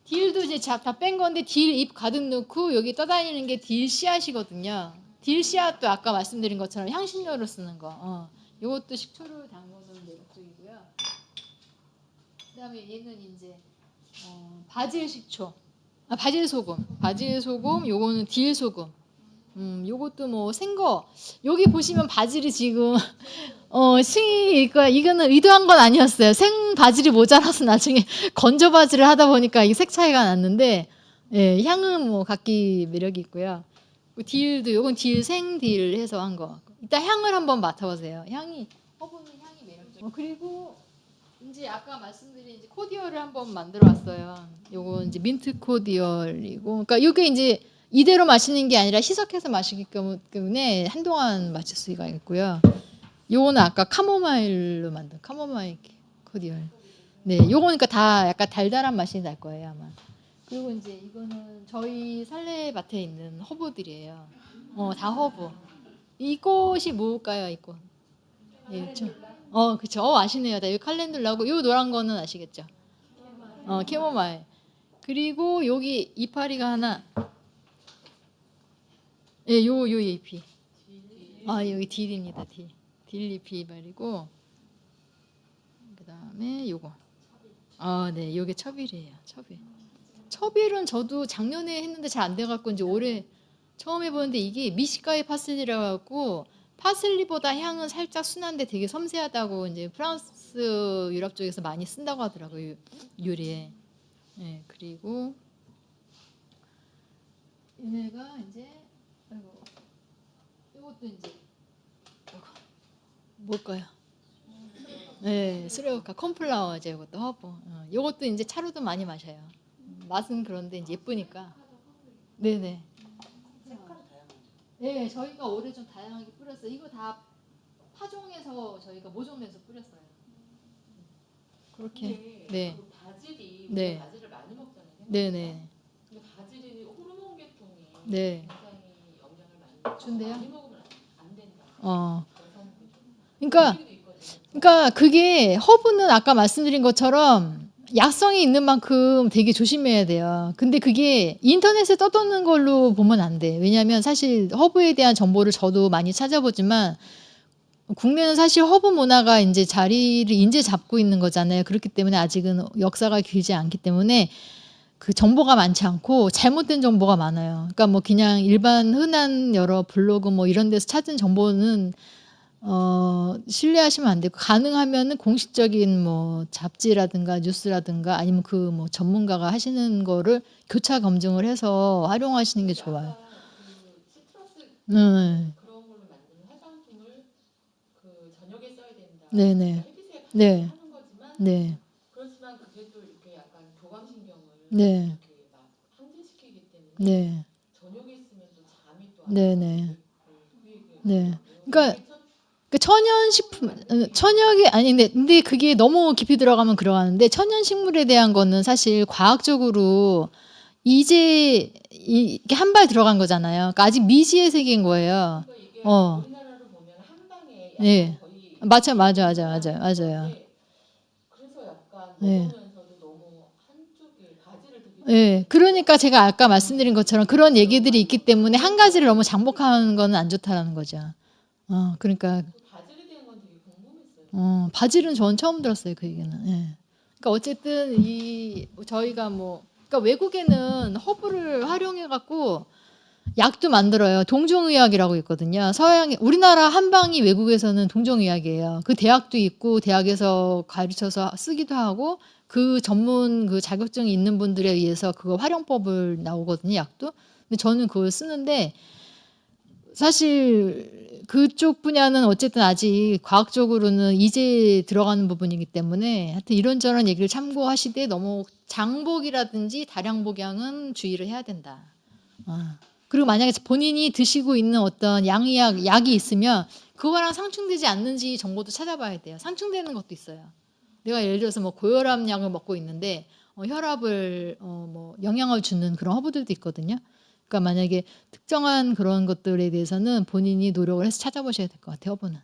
딜도 이제 다 뺀 건데 딜 잎 가득 넣고 여기 떠다니는 게 딜 씨앗이거든요. 딜 씨앗도 아까 말씀드린 것처럼 향신료로 쓰는 거. 이것도 식초를 담궈놓은 매력적이고요. 그다음에 얘는 이제 바질 식초, 바질 소금, 요거는 딜 소금. 요것도 뭐 생거. 여기 보시면 바질이 지금 이거는 의도한 건 아니었어요. 생 바질이 모자라서 나중에 건조 바질을 하다 보니까 이 색 차이가 났는데, 예, 향은 뭐 각기 매력이 있고요. 딜도 요건 생딜 해서 한 거. 이따 향을 한번 맡아보세요. 허브는 향이 매력적. 그리고 이제 아까 말씀드린 이제 코디얼을 한번 만들어왔어요. 요거 이제 민트 코디얼이고, 그러니까 이게 이제 이대로 마시는 게 아니라 희석해서 마시기 때문에 한동안 마실 수가 있고요. 요거는 아까 카모마일로 만든 카모마일 코디얼. 네, 요거니까 다 약간 달달한 맛이 날 거예요 아마. 그리고 이제 이거는 저희 살레밭에 있는 허브들이에요. 다 허브. 이 꽃이 뭘까요, 이 꽃? 예, 그렇죠. 그쵸. 아시네요. 이 칼렌듈라고 요 노란 거는 아시겠죠? 캐모마일. 그리고 여기 이파리가 하나. 예, 요 잎이. 여기 딜입니다. 딜잎이 말이고. 그다음에 요거. 네, 요게 첩일이에요. 첩일은 저도 작년에 했는데 잘 안 돼 갖고 이제 올해 처음 해보는데 이게 미시가이 파슬리라고 하고 파슬리보다 향은 살짝 순한데 되게 섬세하다고 이제 프랑스 유럽 쪽에서 많이 쓴다고 하더라고요. 요리에. 네, 그리고 얘네가 이제 이것도 이제 뭘까요? 네, 스레오카 콘플라워 이제 이것도 허브. 이것도 이제 차로도 많이 마셔요. 맛은 그런데 이제 예쁘니까. 네네. 네, 저희가 올해 좀 다양하게 뿌렸어요. 이거 다 파종해서 저희가 모종내서 뿌렸어요. 그렇게. 네. 그 바질이 네. 우리가 바질을 많이 먹잖아요. 네네. 근데 바질이 호르몬 계통이 네. 굉장히 영향을 많이 준대요? 많이 먹으면 안 된다. 그러니까 그게 허브는 아까 말씀드린 것처럼 약성이 있는 만큼 되게 조심해야 돼요. 근데 그게 인터넷에 떠도는 걸로 보면 안 돼. 왜냐하면 사실 허브에 대한 정보를 저도 많이 찾아보지만 국내는 사실 허브 문화가 이제 자리를 이제 잡고 있는 거잖아요. 그렇기 때문에 아직은 역사가 길지 않기 때문에 그 정보가 많지 않고 잘못된 정보가 많아요. 그러니까 뭐 그냥 일반 흔한 여러 블로그 뭐 이런 데서 찾은 정보는 신뢰하시면 안 되고 가능하면은 공식적인 뭐 잡지라든가 뉴스라든가 아니면 그 뭐 전문가가 하시는 거를 교차 검증을 해서 활용하시는 게 좋아요. 시트러스 네. 그런 걸로 만드는 화장품을 그 저녁에 써야 된다. 네네. 햇빛에 네. 하는 거지만 네. 그렇지만 그게 또 이렇게 약간 교감신경을 네. 이렇게 막 항진시키기 때문에 네. 저녁에 있으면 또 잠이 또 안 네네. 오고 네. 그러니까 그 천연식품, 천연이 아닌데, 근데 그게 너무 깊이 들어가면 그러가는데, 천연식물에 대한 거는 사실 과학적으로 이제 이게 한 발 들어간 거잖아요. 그러니까 아직 미지의 세계인 거예요. 이게 어, 우리나라로 보면 한 방에 네. 거의 맞아요. 그래서 약간 네. 먹으면서도 너무 한쪽에 바지를 되게 네. 그러니까 제가 아까 말씀드린 것처럼 그런 얘기들이 있기 때문에 한 가지를 너무 장복하는 거는 안 좋다라는 거죠. 그러니까 바질에 대한 건 되게 궁금했어요. 바질은 전 처음 들었어요, 그 얘기는. 예. 그러니까 어쨌든 저희가 그러니까 외국에는 허브를 활용해 갖고 약도 만들어요. 동종의학이라고 있거든요. 우리나라 한방이 외국에서는 동종의학이에요. 그 대학도 있고 대학에서 가르쳐서 쓰기도 하고 그 전문 그 자격증이 있는 분들에 의해서 그거 활용법을 나오거든요, 약도. 근데 저는 그걸 쓰는데 사실 그쪽 분야는 어쨌든 아직 과학적으로는 이제 들어가는 부분이기 때문에 하여튼 이런저런 얘기를 참고하시되 너무 장복이라든지 다량 복양은 주의를 해야 된다. 그리고 만약에 본인이 드시고 있는 어떤 양의약 약이 있으면 그거랑 상충되지 않는지 정보도 찾아봐야 돼요. 상충되는 것도 있어요. 내가 예를 들어서 뭐 고혈압 약을 먹고 있는데 혈압을 뭐 영향을 주는 그런 허브들도 있거든요. 그러니까 만약에 특정한 그런 것들에 대해서는 본인이 노력을 해서 찾아보셔야 될 것 같아요. 허브는.